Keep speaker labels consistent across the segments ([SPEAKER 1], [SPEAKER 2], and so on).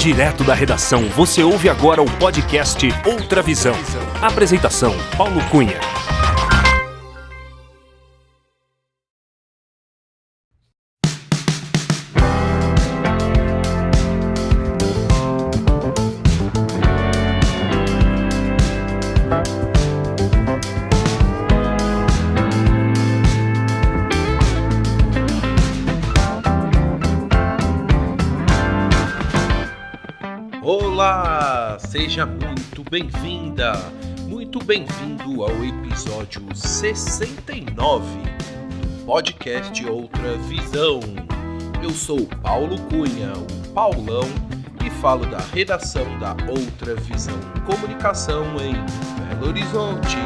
[SPEAKER 1] Direto da redação, você ouve agora o podcast Outra Visão. Apresentação, Paulo Cunha.
[SPEAKER 2] Olá, seja muito bem-vinda, muito bem-vindo ao episódio 69 do podcast Outra Visão. Eu sou Paulo Cunha, o Paulão, e falo da redação da Outra Visão Comunicação em Belo Horizonte.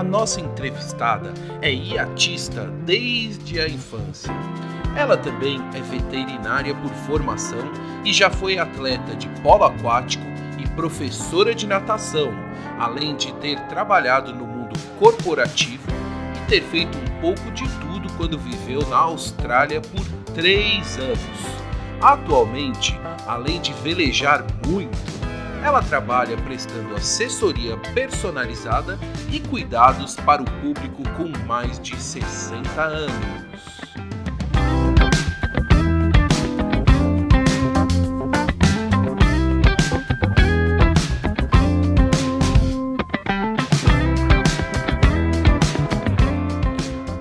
[SPEAKER 2] Nossa entrevistada é iatista desde a infância. Ela também é veterinária por formação e já foi atleta de polo aquático e professora de natação, além de ter trabalhado no mundo corporativo e ter feito um pouco de tudo quando viveu na Austrália por 3 anos. Atualmente, além de velejar muito, ela trabalha prestando assessoria personalizada e cuidados para o público com mais de 60 anos.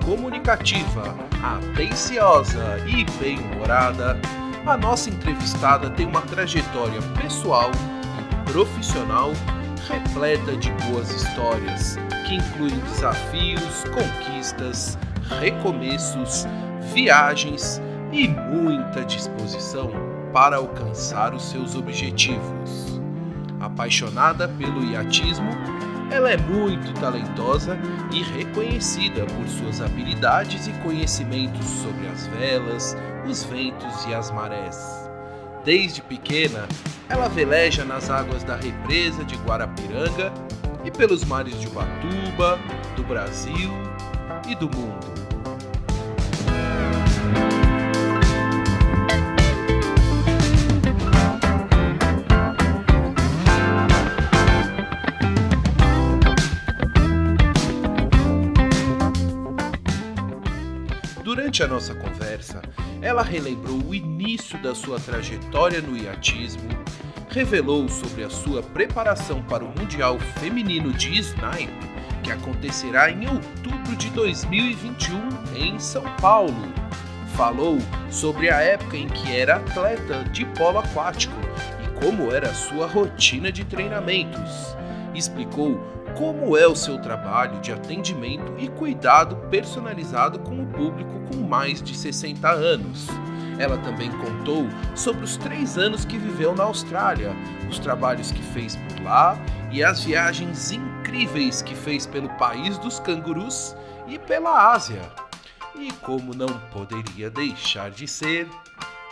[SPEAKER 2] Comunicativa, atenciosa e bem-humorada, a nossa entrevistada tem uma trajetória pessoal profissional repleta de boas histórias, que incluem desafios, conquistas, recomeços, viagens e muita disposição para alcançar os seus objetivos. Apaixonada pelo iatismo, ela é muito talentosa e reconhecida por suas habilidades e conhecimentos sobre as velas, os ventos e as marés. Desde pequena, ela veleja nas águas da represa de Guarapiranga e pelos mares de Ubatuba, do Brasil e do mundo. Durante a nossa conversa, ela relembrou o início da sua trajetória no iatismo, revelou sobre a sua preparação para o Mundial Feminino de Snipe, que acontecerá em outubro de 2021 em São Paulo. Falou sobre a época em que era atleta de polo aquático e como era a sua rotina de treinamentos. Explicou como é o seu trabalho de atendimento e cuidado personalizado com o público com mais de 60 anos. Ela também contou sobre os 3 anos que viveu na Austrália, os trabalhos que fez por lá e as viagens incríveis que fez pelo país dos cangurus e pela Ásia. E como não poderia deixar de ser,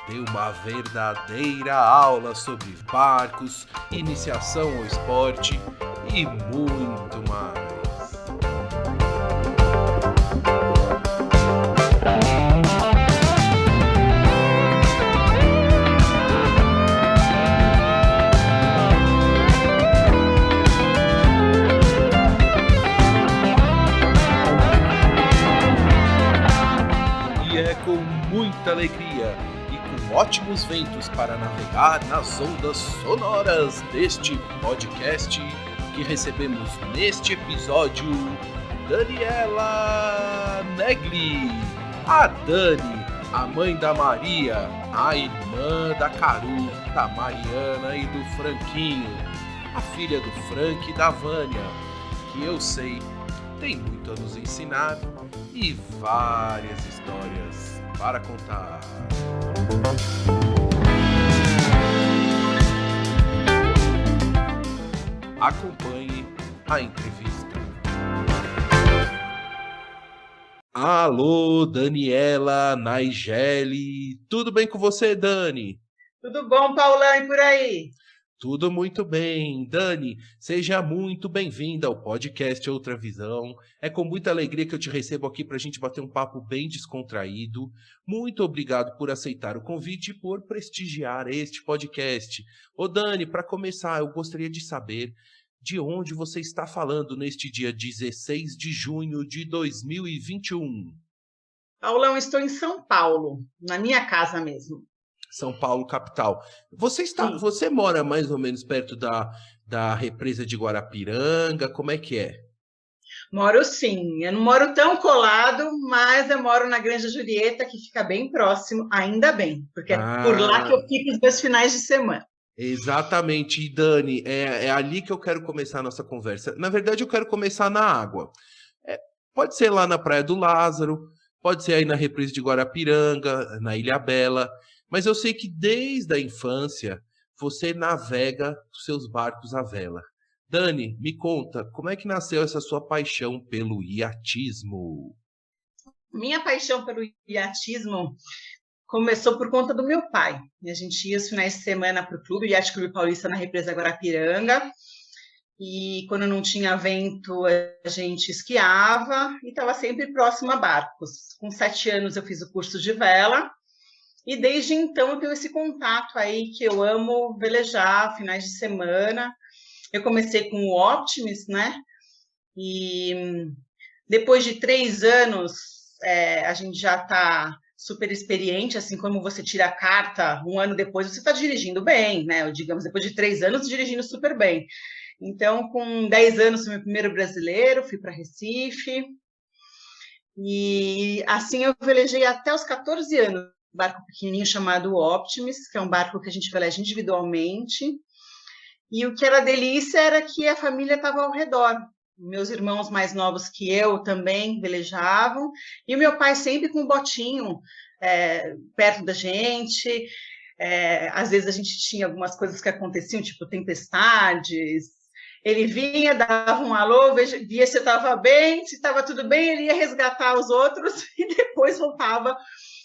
[SPEAKER 2] deu uma verdadeira aula sobre barcos, iniciação ao esporte e muito mais. E é com muita alegria e com ótimos ventos para navegar nas ondas sonoras deste podcast que recebemos neste episódio Daniela Negli, a Dani, a mãe da Maria, a irmã da Caru, da Mariana e do Franquinho, a filha do Frank e da Vânia, que eu sei tem muito a nos ensinar e várias histórias para contar. Acompanhe a entrevista. Alô, Daniela Naigeli. Tudo bem com você, Dani?
[SPEAKER 3] Tudo bom, Paulão, e por aí?
[SPEAKER 2] Tudo muito bem. Dani, seja muito bem-vinda ao podcast Outra Visão. É com muita alegria que eu te recebo aqui para a gente bater um papo bem descontraído. Muito obrigado por aceitar o convite e por prestigiar este podcast. Ô Dani, para começar, eu gostaria de saber de onde você está falando neste dia 16 de junho de 2021.
[SPEAKER 3] Paulão, estou em São Paulo, na minha casa mesmo.
[SPEAKER 2] São Paulo, capital. Você mora mais ou menos perto da represa de Guarapiranga? Como é que é?
[SPEAKER 3] Moro sim, eu não moro tão colado, mas eu moro na Granja Julieta, que fica bem próximo, ainda bem, porque é por lá que eu fico os meus finais de semana.
[SPEAKER 2] Exatamente, e Dani, é ali que eu quero começar a nossa conversa. Na verdade, eu quero começar na água. Pode ser lá na Praia do Lázaro, pode ser aí na represa de Guarapiranga, na Ilhabela, mas eu sei que desde a infância você navega os seus barcos à vela. Dani, me conta, como é que nasceu essa sua paixão pelo iatismo?
[SPEAKER 3] Minha paixão pelo iatismo começou por conta do meu pai. A gente ia os finais de semana para o clube, o Iate Clube Paulista, na represa Guarapiranga, e quando não tinha vento, a gente esquiava e estava sempre próximo a barcos. Com 7 anos eu fiz o curso de vela, e desde então eu tenho esse contato aí que eu amo velejar, finais de semana. Eu comecei com o Optimus, né? E depois de 3 anos, a gente já está super experiente, assim como você tira a carta, 1 ano depois você está dirigindo bem, né? Digamos, depois de 3 anos, dirigindo super bem. Então, com 10 anos, fui meu primeiro brasileiro, fui para Recife. E assim eu velejei até os 14 anos. Um barco pequenininho chamado Optimus, que é um barco que a gente veleja individualmente. E o que era delícia era que a família estava ao redor. Meus irmãos mais novos que eu também velejavam. E o meu pai sempre com um botinho perto da gente. Às vezes a gente tinha algumas coisas que aconteciam, tipo tempestades. Ele vinha, dava um alô, via se eu estava bem, se estava tudo bem, ele ia resgatar os outros e depois voltava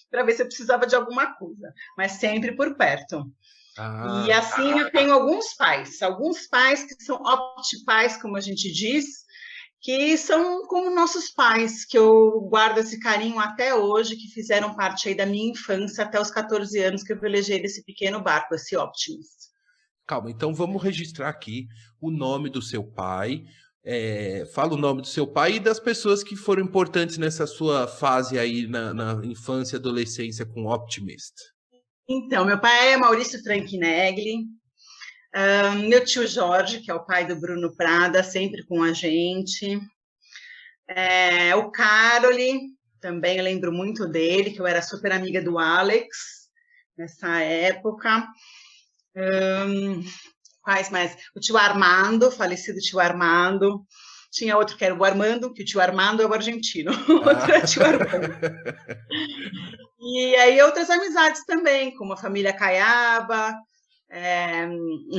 [SPEAKER 3] para ver se eu precisava de alguma coisa, mas sempre por perto. E assim eu tenho alguns pais que são optipais, como a gente diz, que são como nossos pais, que eu guardo esse carinho até hoje, que fizeram parte aí da minha infância até os 14 anos que eu velejei desse pequeno barco, esse Optimus.
[SPEAKER 2] Calma, então vamos registrar aqui o nome do seu pai. Fala o nome do seu pai e das pessoas que foram importantes nessa sua fase aí na infância e adolescência com o Optimist.
[SPEAKER 3] Então, meu pai é Maurício Franquinegli, meu tio Jorge, que é o pai do Bruno Prada, sempre com a gente, o Caroli, também eu lembro muito dele, que eu era super amiga do Alex nessa época. Quais mais? O tio Armando, falecido tio Armando. Tinha outro que era o Armando, que o tio Armando é o argentino. Outro é o tio Armando. E aí outras amizades também, como a família Caiaba,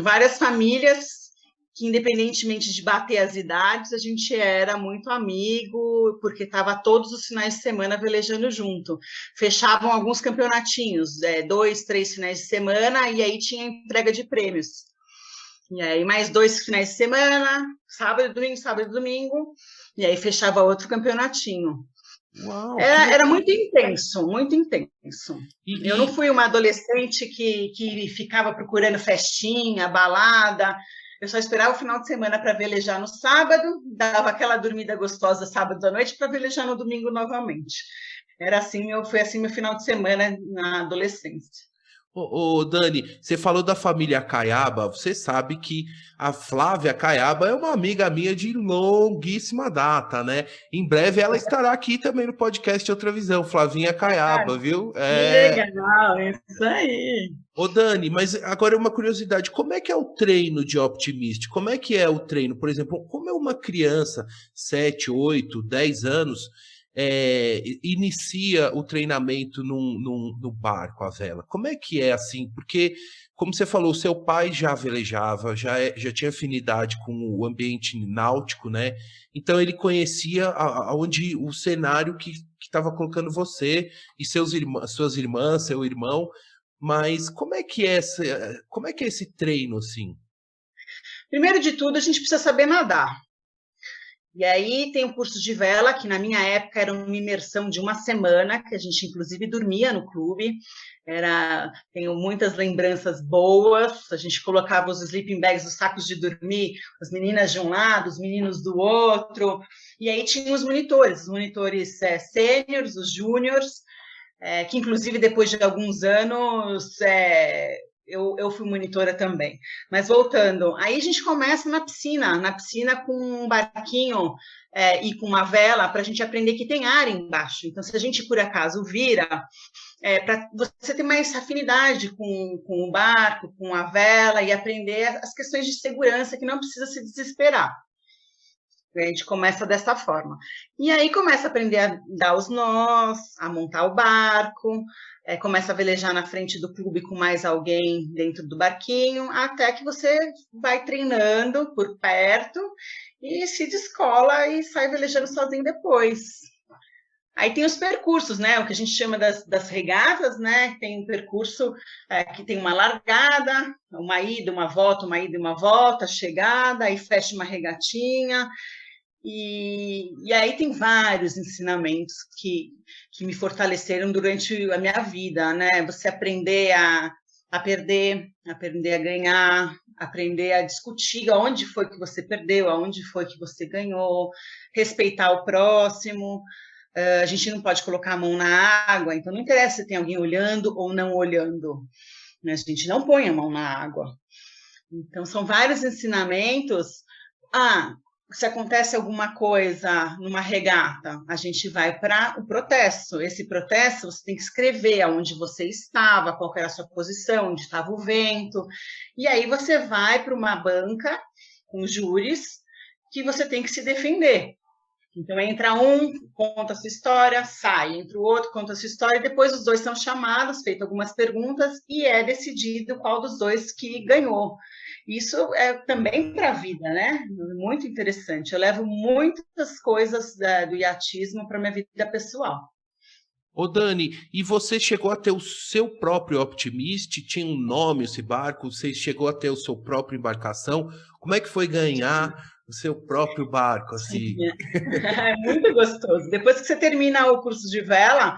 [SPEAKER 3] várias famílias que, independentemente de bater as idades, a gente era muito amigo, porque estava todos os finais de semana velejando junto. Fechavam alguns campeonatinhos, 2, 3 finais de semana, e aí tinha entrega de prêmios. E aí mais 2 finais de semana, sábado e domingo, e aí fechava outro campeonatinho.
[SPEAKER 2] Uau,
[SPEAKER 3] era muito intenso, muito intenso. Eu não fui uma adolescente que ficava procurando festinha, balada. Eu só esperava o final de semana para velejar no sábado, dava aquela dormida gostosa sábado à noite para velejar no domingo novamente. Foi assim meu final de semana na adolescência.
[SPEAKER 2] Ô, Dani, você falou da família Caiaba, você sabe que a Flávia Caiaba é uma amiga minha de longuíssima data, né? Em breve ela estará aqui também no podcast Outra Visão, Flavinha Caiaba, viu?
[SPEAKER 3] Legal, isso aí.
[SPEAKER 2] Ô, Dani, mas agora uma curiosidade, como é que é o treino de Optimist? Como é que é o treino? Por exemplo, como é uma criança, 7, 8, 10 anos, inicia o treinamento no barco, a vela? Como é que é assim? Porque, como você falou, seu pai já velejava, já tinha afinidade com o ambiente náutico, né? Então ele conhecia o cenário que estava colocando você e suas irmãs, seu irmão. Mas como é que é esse treino, assim?
[SPEAKER 3] Primeiro de tudo, a gente precisa saber nadar. E aí tem o curso de vela, que na minha época era uma imersão de uma semana, que a gente inclusive dormia no clube. Tenho muitas lembranças boas, a gente colocava os sleeping bags, os sacos de dormir, as meninas de um lado, os meninos do outro, e aí tinha os monitores sêniores, os júniores, que inclusive depois de alguns anos eu fui monitora também. Mas voltando, aí a gente começa na piscina com um barquinho e com uma vela, para a gente aprender que tem ar embaixo. Então, se a gente, por acaso, vira, para você ter mais afinidade com o barco, com a vela, e aprender as questões de segurança, que não precisa se desesperar. A gente começa dessa forma. E aí começa a aprender a dar os nós, a montar o barco, começa a velejar na frente do clube com mais alguém dentro do barquinho, até que você vai treinando por perto e se descola e sai velejando sozinho depois. Aí tem os percursos, né? O que a gente chama das regatas, né? Tem um percurso que tem uma largada, uma ida, uma volta, chegada, aí fecha uma regatinha. E aí tem vários ensinamentos que me fortaleceram durante a minha vida, né? Você aprender a perder, aprender a ganhar, aprender a discutir aonde foi que você perdeu, aonde foi que você ganhou, respeitar o próximo. A gente não pode colocar a mão na água, então não interessa se tem alguém olhando ou não olhando, né? A gente não põe a mão na água. Então, são vários ensinamentos. Se acontece alguma coisa numa regata, a gente vai para o protesto. Esse protesto, você tem que escrever aonde você estava, qual era a sua posição, onde estava o vento. E aí você vai para uma banca com júris que você tem que se defender. Então, entra um, conta a sua história, sai. Entra o outro, conta a sua história, e depois os dois são chamados, feitas algumas perguntas, e é decidido qual dos dois que ganhou. Isso é também para a vida, né? Muito interessante. Eu levo muitas coisas do iatismo para a minha vida pessoal.
[SPEAKER 2] Ô Dani, e você chegou a ter o seu próprio Optimist? Tinha um nome esse barco? Você chegou a ter o seu próprio embarcação? Como é que foi ganhar o seu próprio barco? Assim?
[SPEAKER 3] É muito gostoso. Depois que você termina o curso de vela,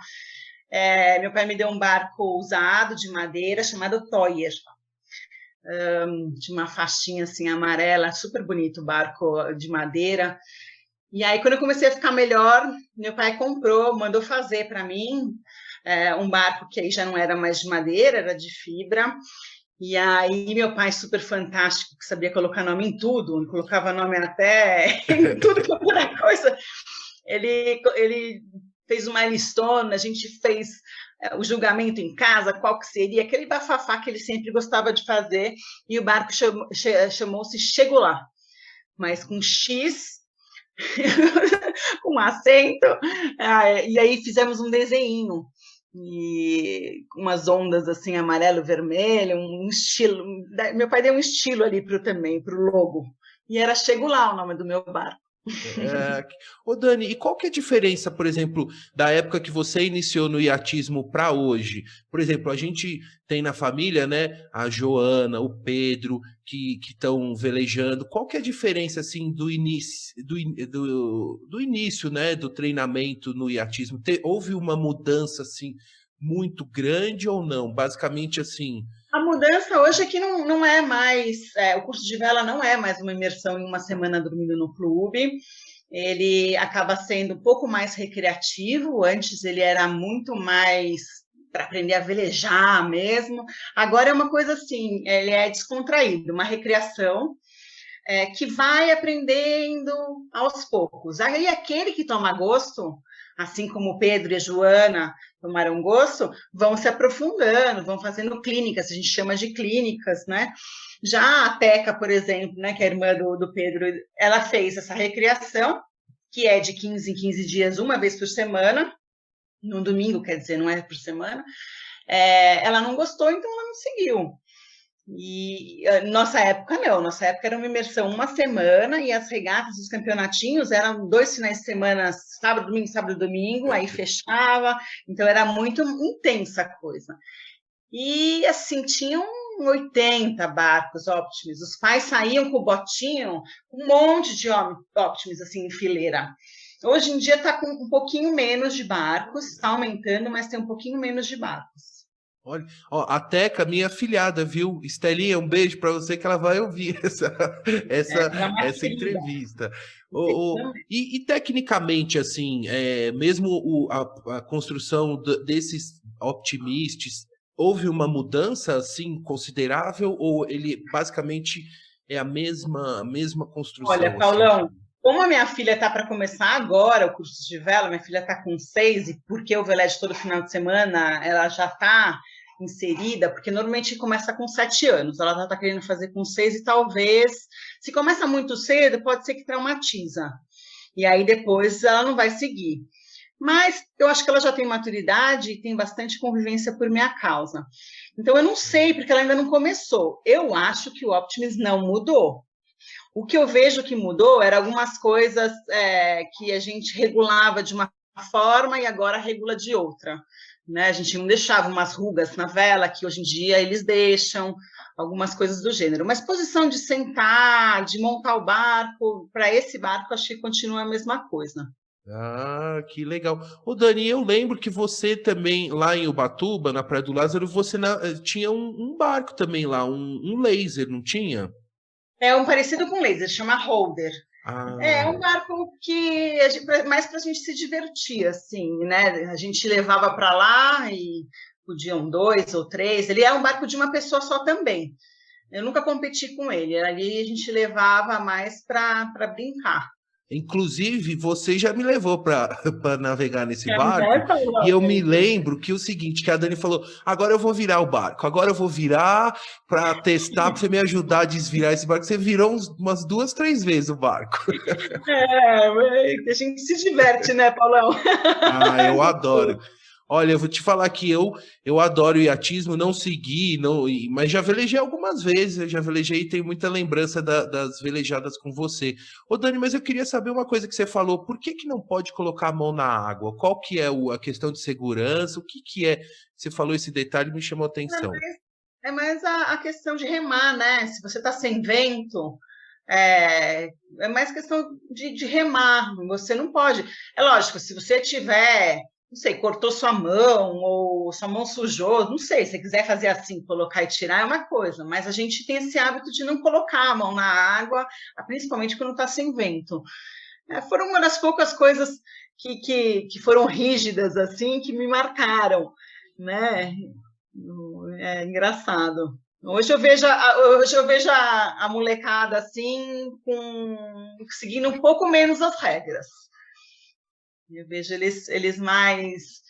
[SPEAKER 3] meu pai me deu um barco usado de madeira chamado Toyer. De uma faixinha assim amarela, super bonito, barco de madeira. E aí, quando eu comecei a ficar melhor, meu pai mandou fazer para mim um barco que aí já não era mais de madeira, era de fibra. E aí, meu pai, super fantástico, que sabia colocar nome em tudo, colocava nome até em tudo que era coisa. Ele fez uma listona, a gente fez o julgamento em casa, qual que seria, aquele bafafá que ele sempre gostava de fazer, e o barco chamou-se Chego Lá, mas com X, com acento, e aí fizemos um desenho, e umas ondas assim, amarelo, vermelho, um estilo, meu pai deu um estilo ali também, para o logo, e era Chego Lá o nome do meu barco.
[SPEAKER 2] Ô Dani, e qual que é a diferença, por exemplo, da época que você iniciou no iatismo para hoje? Por exemplo, a gente tem na família, né, a Joana, o Pedro, que estão velejando. Qual que é a diferença, assim, do início, né, do treinamento no iatismo? Houve uma mudança, assim, muito grande ou não? Basicamente, assim...
[SPEAKER 3] A mudança hoje é que não é mais... o curso de vela não é mais uma imersão em uma semana dormindo no clube. Ele acaba sendo um pouco mais recreativo. Antes ele era muito mais para aprender a velejar mesmo. Agora é uma coisa assim, ele é descontraído, uma recreação que vai aprendendo aos poucos. Aí aquele que toma gosto, assim como o Pedro e a Joana tomaram gosto, vão se aprofundando, vão fazendo clínicas, a gente chama de clínicas, né? Já a Teca, por exemplo, né, que é a irmã do Pedro, ela fez essa recreação, que é de 15 em 15 dias, uma vez por semana, no domingo, quer dizer, não é por semana. Ela não gostou, então ela não seguiu. E nossa época não, nossa época era uma imersão uma semana, e as regatas, os campeonatinhos eram 2 finais de semana, sábado, domingo, aí fechava, então era muito intensa a coisa. E assim, tinha 80 barcos Optimus. Os pais saíam com o botinho, um monte de Optimus assim em fileira. Hoje em dia está com um pouquinho menos de barcos, está aumentando, mas tem um pouquinho menos de barcos.
[SPEAKER 2] Olha, ó, a Teca, minha afilhada, viu? Estelinha, um beijo para você que ela vai ouvir essa entrevista. E tecnicamente, assim, mesmo a construção desses Optimistes, houve uma mudança assim considerável ou ele basicamente é a mesma construção?
[SPEAKER 3] Olha, Paulão, assim? Como a minha filha está para começar agora o curso de vela, minha filha está com 6, e porque eu velejo todo final de semana, ela já está inserida, porque normalmente começa com 7 anos, ela já está querendo fazer com 6 e talvez, se começa muito cedo, pode ser que traumatiza, e aí depois ela não vai seguir. Mas eu acho que ela já tem maturidade e tem bastante convivência por minha causa. Então eu não sei, porque ela ainda não começou. Eu acho que o Optimus não mudou. O que eu vejo que mudou era algumas coisas que a gente regulava de uma forma e agora regula de outra. Né? A gente não deixava umas rugas na vela, que hoje em dia eles deixam, algumas coisas do gênero. Mas posição de sentar, de montar o barco, para esse barco, acho que continua a mesma coisa.
[SPEAKER 2] Ah, que legal. Ô, Dani, eu lembro que você também, lá em Ubatuba, na Praia do Lázaro, você tinha um barco também lá, um laser, não tinha?
[SPEAKER 3] É um parecido com laser, chama Holder. É um barco que mais para a gente se divertir, assim, né? A gente levava para lá e podiam 2 ou 3. Ele é um barco de uma pessoa só também. Eu nunca competi com ele. Ali a gente levava mais para brincar.
[SPEAKER 2] Inclusive, você já me levou para navegar nesse barco, e eu me lembro que o seguinte, que a Dani falou, agora eu vou virar o barco, agora eu vou virar para testar, para você me ajudar a desvirar esse barco. Você virou umas 2, 3 vezes o barco.
[SPEAKER 3] A gente se diverte, né, Paulão?
[SPEAKER 2] Ah, eu adoro. Olha, eu vou te falar que eu adoro o iatismo, não segui, mas já velejei algumas vezes, eu já velejei e tenho muita lembrança das velejadas com você. Ô Dani, mas eu queria saber uma coisa que você falou, por que não pode colocar a mão na água? Qual que é a questão de segurança? O que é? Você falou esse detalhe e me chamou a atenção.
[SPEAKER 3] É mais a questão de remar, né? Se você está sem vento, é mais questão de remar, você não pode. É lógico, se você tiver... não sei, cortou sua mão ou sua mão sujou, não sei, se você quiser fazer assim, colocar e tirar é uma coisa, mas a gente tem esse hábito de não colocar a mão na água, principalmente quando está sem vento. Foram uma das poucas coisas que foram rígidas, assim, que me marcaram, né? É engraçado. Hoje eu vejo a molecada assim, seguindo um pouco menos as regras. Eu vejo eles mais...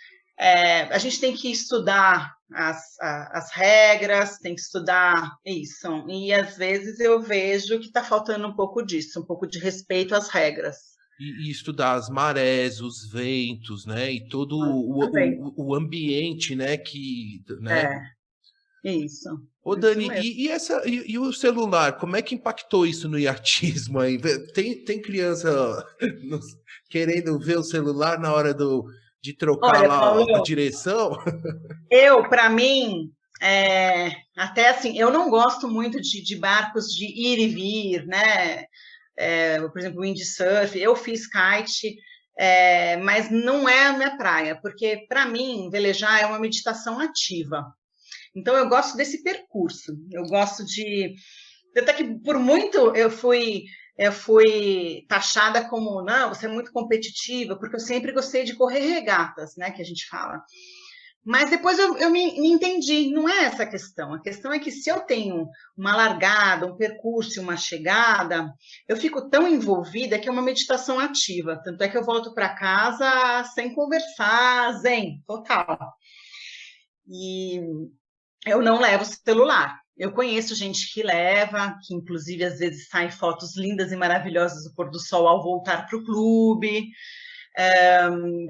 [SPEAKER 3] a gente tem que estudar as regras, tem que estudar isso. E, às vezes, eu vejo que está faltando um pouco disso, um pouco de respeito às regras.
[SPEAKER 2] E estudar as marés, os ventos, né? E todo o ambiente, né? Né?
[SPEAKER 3] Isso.
[SPEAKER 2] Ô, Dani, e o celular, como é que impactou isso no iatismo aí? Tem criança querendo ver o celular na hora de trocar a direção?
[SPEAKER 3] Para mim, até assim, eu não gosto muito de barcos de ir e vir, né? Por exemplo, windsurf, eu fiz kite, mas não é a minha praia, porque para mim, velejar é uma meditação ativa. Então, eu gosto desse percurso, eu gosto de... Até que, por muito, eu fui taxada como, não, você é muito competitiva, porque eu sempre gostei de correr regatas, né, que a gente fala. Mas depois eu me entendi, não é essa a questão é que se eu tenho uma largada, um percurso, uma chegada, eu fico tão envolvida que é uma meditação ativa, tanto é que eu volto para casa sem conversar, zen, total. E... eu não levo celular. Eu conheço gente que leva, que inclusive às vezes saem fotos lindas e maravilhosas do pôr do sol ao voltar para o clube.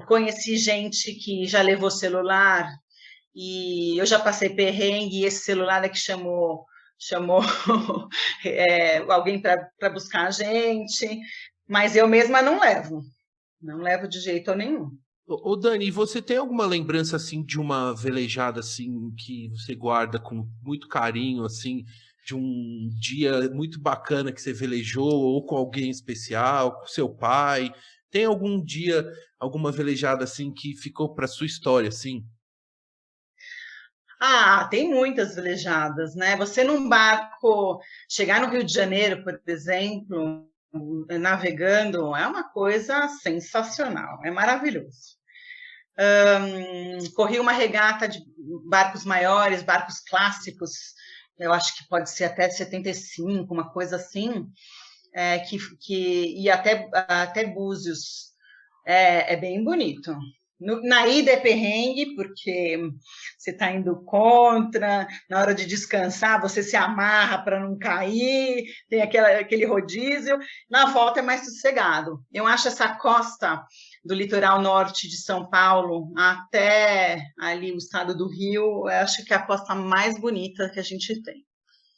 [SPEAKER 3] Conheci gente que já levou celular e eu já passei perrengue e esse celular é que chamou alguém para buscar a gente, mas eu mesma não levo de jeito nenhum.
[SPEAKER 2] Ô Dani, você tem alguma lembrança assim de uma velejada assim que você guarda com muito carinho assim, de um dia muito bacana que você velejou ou com alguém especial, com seu pai? Tem algum dia, alguma velejada assim que ficou para sua história assim?
[SPEAKER 3] Ah, tem muitas velejadas, né? Você num barco, chegar no Rio de Janeiro, por exemplo, navegando, é uma coisa sensacional, é maravilhoso. Corri uma regata de barcos maiores, barcos clássicos, eu acho que pode ser até 75, uma coisa assim, que ia até Búzios. É bem bonito. Na ida é perrengue, porque você está indo contra, na hora de descansar você se amarra para não cair, tem aquele rodízio, na volta é mais sossegado. Eu acho essa costa do litoral norte de São Paulo até ali o estado do Rio, eu acho que é a costa mais bonita que a gente tem.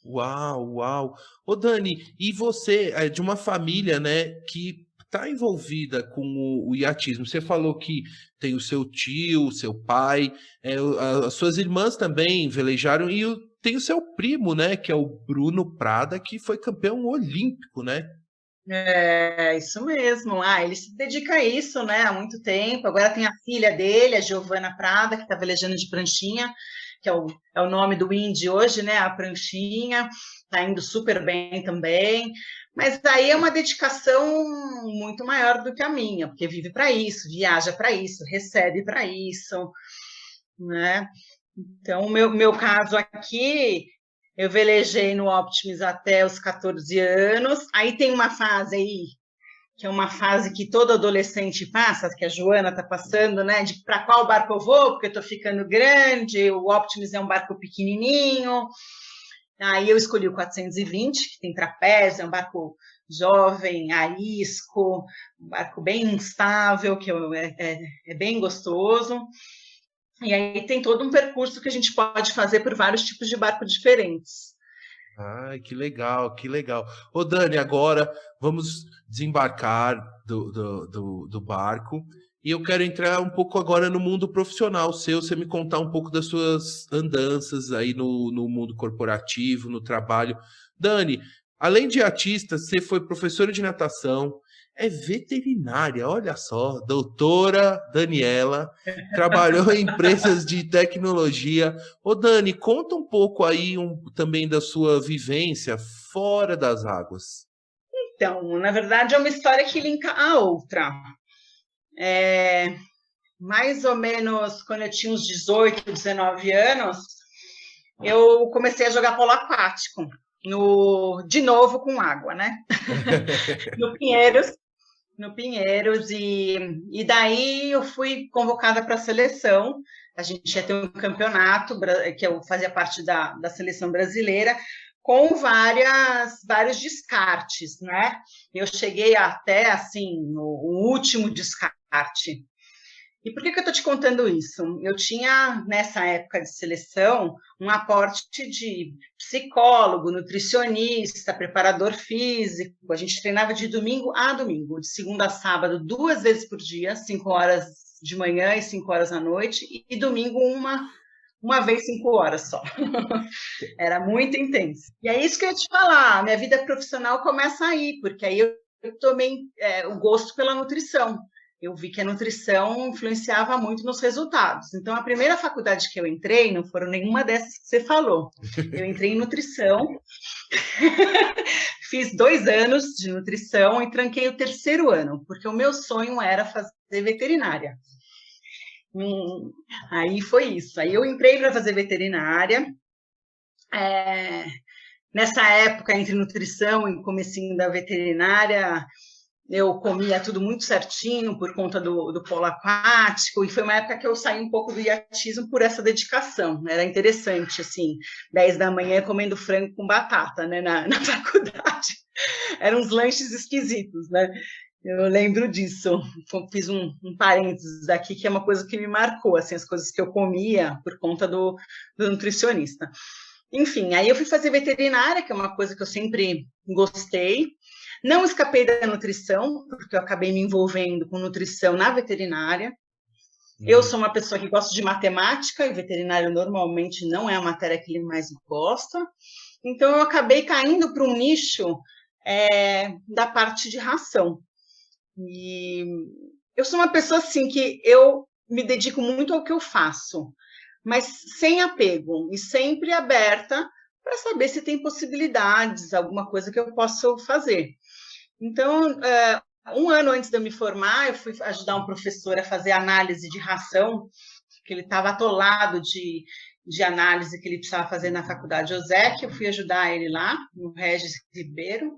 [SPEAKER 2] Uau, uau. Ô Dani, e você é de uma família, né, que está envolvida com o iatismo? Você falou que tem o seu tio, o seu pai, as suas irmãs também velejaram e tem o seu primo, né, que é o Bruno Prada, que foi campeão olímpico, né?
[SPEAKER 3] É, isso mesmo. Ah, ele se dedica a isso, né, há muito tempo. Agora tem a filha dele, a Giovana Prada, que está velejando de pranchinha, que é o nome do Indy hoje, né, a pranchinha. Está indo super bem também. Mas aí é uma dedicação muito maior do que a minha, porque vive para isso, viaja para isso, recebe para isso, né? Então, o meu caso aqui, eu velejei no Optimus até os 14 anos. Aí tem uma fase aí, que é uma fase que todo adolescente passa, que a Joana está passando, né? De para qual barco eu vou, porque eu estou ficando grande, o Optimus é um barco pequenininho. Aí eu escolhi o 420, que tem trapézio, é um barco jovem, arisco, um barco bem instável, que é bem gostoso. E aí tem todo um percurso que a gente pode fazer por vários tipos de barco diferentes.
[SPEAKER 2] Ai, que legal, que legal. Ô Dani, agora vamos desembarcar do barco e eu quero entrar um pouco agora no mundo profissional seu, você me contar um pouco das suas andanças aí no mundo corporativo, no trabalho. Dani, além de artista, você foi professora de natação, é veterinária, olha só, doutora Daniela, trabalhou em empresas de tecnologia. Ô Dani, conta um pouco aí também da sua vivência fora das águas.
[SPEAKER 3] Então, na verdade, é uma história que linka a outra. Mais ou menos quando eu tinha uns 18, 19 anos, eu comecei a jogar polo aquático, de novo com água, né? No Pinheiros, e daí eu fui convocada para a seleção. A gente ia ter um campeonato, que eu fazia parte da seleção brasileira, com vários descartes, né? Eu cheguei até, assim, o último descarte. E por que eu estou te contando isso? Eu tinha, nessa época de seleção, um aporte de psicólogo, nutricionista, preparador físico. A gente treinava de domingo a domingo, de segunda a sábado, 2 vezes por dia, 5 horas de manhã e 5 horas à noite, e domingo uma vez 5 horas só. Era muito intenso. E é isso que eu ia te falar, minha vida profissional começa aí, porque aí eu tomei o gosto pela nutrição. Eu vi que a nutrição influenciava muito nos resultados. Então, a primeira faculdade que eu entrei, não foram nenhuma dessas que você falou. Eu entrei em nutrição, fiz 2 anos de nutrição e tranquei o 3º ano, porque o meu sonho era fazer veterinária. Aí foi isso. Aí eu entrei para fazer veterinária. Nessa época, entre nutrição e comecinho da veterinária, eu comia tudo muito certinho por conta do polo aquático, e foi uma época que eu saí um pouco do iatismo por essa dedicação. Era interessante, assim, 10 da manhã comendo frango com batata, né, na faculdade. Eram uns lanches esquisitos, né? Eu lembro disso. Fiz um parênteses aqui, que é uma coisa que me marcou, assim, as coisas que eu comia por conta do nutricionista. Enfim, aí eu fui fazer veterinária, que é uma coisa que eu sempre gostei. Não escapei da nutrição, porque eu acabei me envolvendo com nutrição na veterinária. Eu sou uma pessoa que gosta de matemática, e veterinário normalmente não é a matéria que ele mais gosta, então eu acabei caindo para um nicho da parte de ração. E eu sou uma pessoa assim que eu me dedico muito ao que eu faço, mas sem apego e sempre aberta para saber se tem possibilidades, alguma coisa que eu possa fazer. Então, um ano antes de eu me formar, eu fui ajudar um professor a fazer análise de ração, que ele estava atolado de análise que ele precisava fazer na faculdade OSEC. Eu fui ajudar ele lá, no Regis Ribeiro.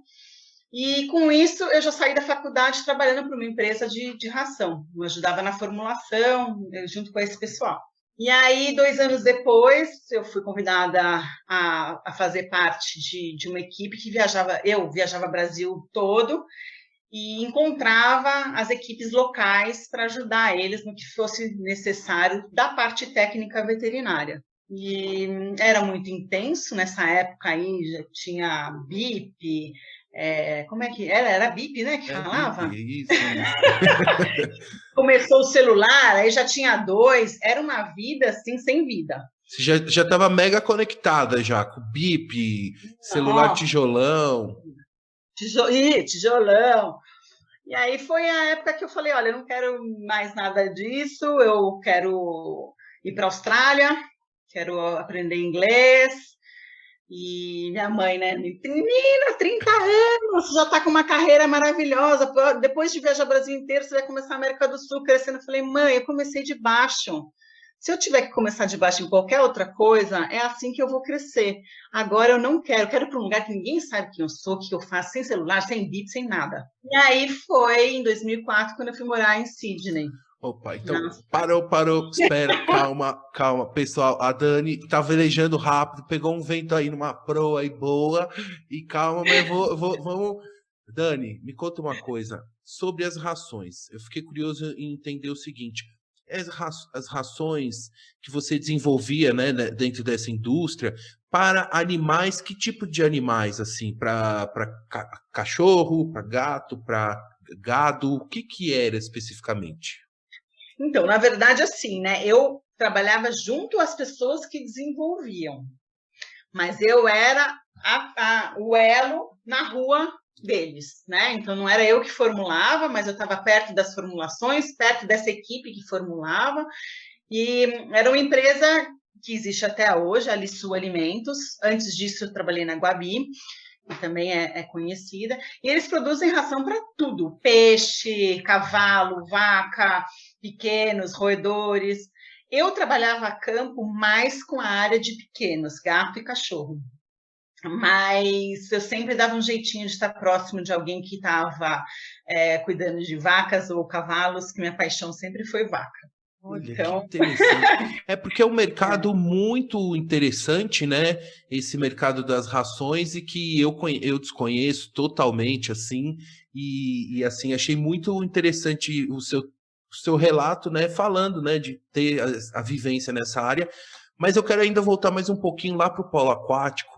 [SPEAKER 3] E, com isso, eu já saí da faculdade trabalhando para uma empresa de ração. Eu ajudava na formulação, junto com esse pessoal. E aí, 2 anos depois, eu fui convidada a fazer parte de uma equipe que eu viajava o Brasil todo e encontrava as equipes locais para ajudar eles no que fosse necessário da parte técnica veterinária. E era muito intenso nessa época aí, já tinha BIP, como é que era? Era BIP, né, que falava?
[SPEAKER 2] BIP, isso.
[SPEAKER 3] Começou o celular, aí já tinha 2, era uma vida assim, sem vida.
[SPEAKER 2] Você já estava mega conectada já, com BIP, celular tijolão.
[SPEAKER 3] Tijolão. E aí foi a época que eu falei, olha, eu não quero mais nada disso, eu quero ir para a Austrália, quero aprender inglês. E minha mãe, né, menina, 30 anos, já está com uma carreira maravilhosa, depois de viajar o Brasil inteiro, você vai começar a América do Sul crescendo. Eu falei, mãe, eu comecei de baixo. Se eu tiver que começar de baixo em qualquer outra coisa, é assim que eu vou crescer. Agora eu não quero ir para um lugar que ninguém sabe quem eu sou, o que eu faço, sem celular, sem BIP, sem nada. E aí foi em 2004, quando eu fui morar em Sydney.
[SPEAKER 2] Opa, então parou, espera, calma, pessoal, a Dani tá velejando rápido, pegou um vento aí numa proa aí boa, e calma, mas vamos... Dani, me conta uma coisa, sobre as rações, eu fiquei curioso em entender o seguinte, as rações que você desenvolvia, né, dentro dessa indústria, para animais, que tipo de animais, assim, para cachorro, para gato, para gado, o que era especificamente?
[SPEAKER 3] Então, na verdade, assim, né? Eu trabalhava junto às pessoas que desenvolviam, mas eu era o elo na rua deles, né? Então, não era eu que formulava, mas eu estava perto das formulações, perto dessa equipe que formulava, e era uma empresa que existe até hoje, a Lissu Alimentos. Antes disso, eu trabalhei na Guabi, que também é conhecida, e eles produzem ração para tudo, peixe, cavalo, vaca, pequenos, roedores. Eu trabalhava a campo mais com a área de pequenos, gato e cachorro, mas eu sempre dava um jeitinho de estar próximo de alguém que estava cuidando de vacas ou cavalos, que minha paixão sempre foi vaca.
[SPEAKER 2] Olha, então... que interessante. É porque é um mercado muito interessante, né? Esse mercado das rações, e que eu desconheço totalmente, assim, e assim, achei muito interessante o seu relato, né? Falando, né, de ter a vivência nessa área, mas eu quero ainda voltar mais um pouquinho lá para o polo aquático,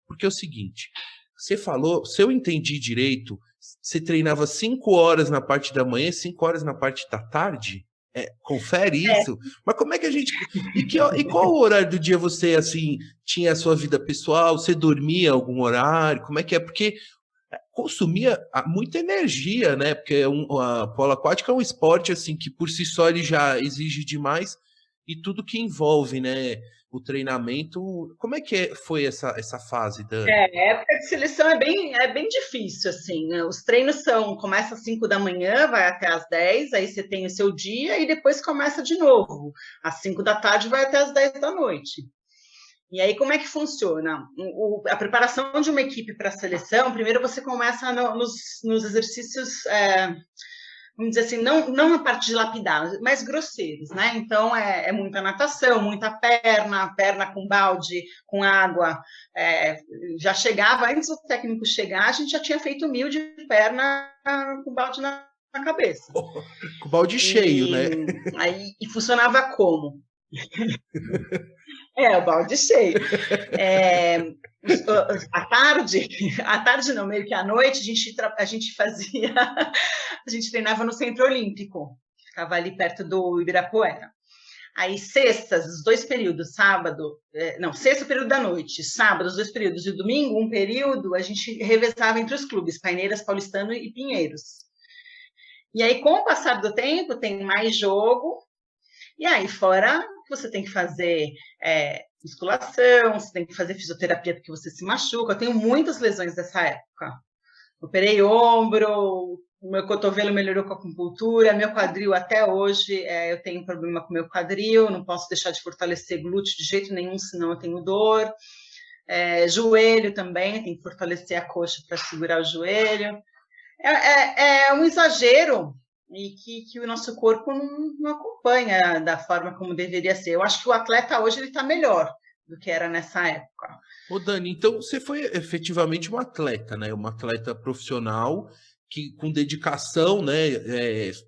[SPEAKER 2] porque é o seguinte, você falou, se eu entendi direito, você treinava 5 horas na parte da manhã e 5 horas na parte da tarde? Confere isso? Mas como é que a gente... E qual o horário do dia você, assim, tinha a sua vida pessoal? Você dormia em algum horário? Como é que é? Porque consumia muita energia, né? Porque a polo aquático é um esporte, assim, que por si só ele já exige demais, e tudo que envolve, né, o treinamento. Como é que foi essa fase, Dani?
[SPEAKER 3] A época de seleção é bem difícil, assim, né? Os treinos começa às 5 da manhã, vai até às 10, aí você tem o seu dia e depois começa de novo. Às 5 da tarde vai até às 10 da noite. E aí, como é que funciona? A preparação de uma equipe para a seleção, primeiro você começa nos exercícios... vamos dizer assim, não a parte de lapidar, mas grosseiros, né? Então, é muita natação, muita perna com balde, com água. Já chegava, antes do técnico chegar, a gente já tinha feito 1000 de perna com balde na cabeça.
[SPEAKER 2] Com balde cheio, né?
[SPEAKER 3] E funcionava como? O balde cheio. À tarde não, meio que à noite, a gente treinava no Centro Olímpico, ficava ali perto do Ibirapuera. Aí, sextas, os 2 períodos, sexta, período da noite, sábado, os 2 períodos, e domingo, um período, a gente revezava entre os clubes, Paineiras, Paulistano e Pinheiros. E aí, com o passar do tempo, tem mais jogo, e aí, fora, você tem que fazer musculação, você tem que fazer fisioterapia porque você se machuca. Eu tenho muitas lesões dessa época. Operei ombro, o meu cotovelo melhorou com a acupuntura, meu quadril até hoje, eu tenho problema com o meu quadril, não posso deixar de fortalecer glúteo de jeito nenhum, senão eu tenho dor. Joelho também, tem que fortalecer a coxa para segurar o joelho. É um exagero e que o nosso corpo não acompanha da forma como deveria ser. Eu acho que o atleta hoje está melhor do que era nessa época.
[SPEAKER 2] Ô Dani, então você foi efetivamente uma atleta, né? Uma atleta profissional que com dedicação, né,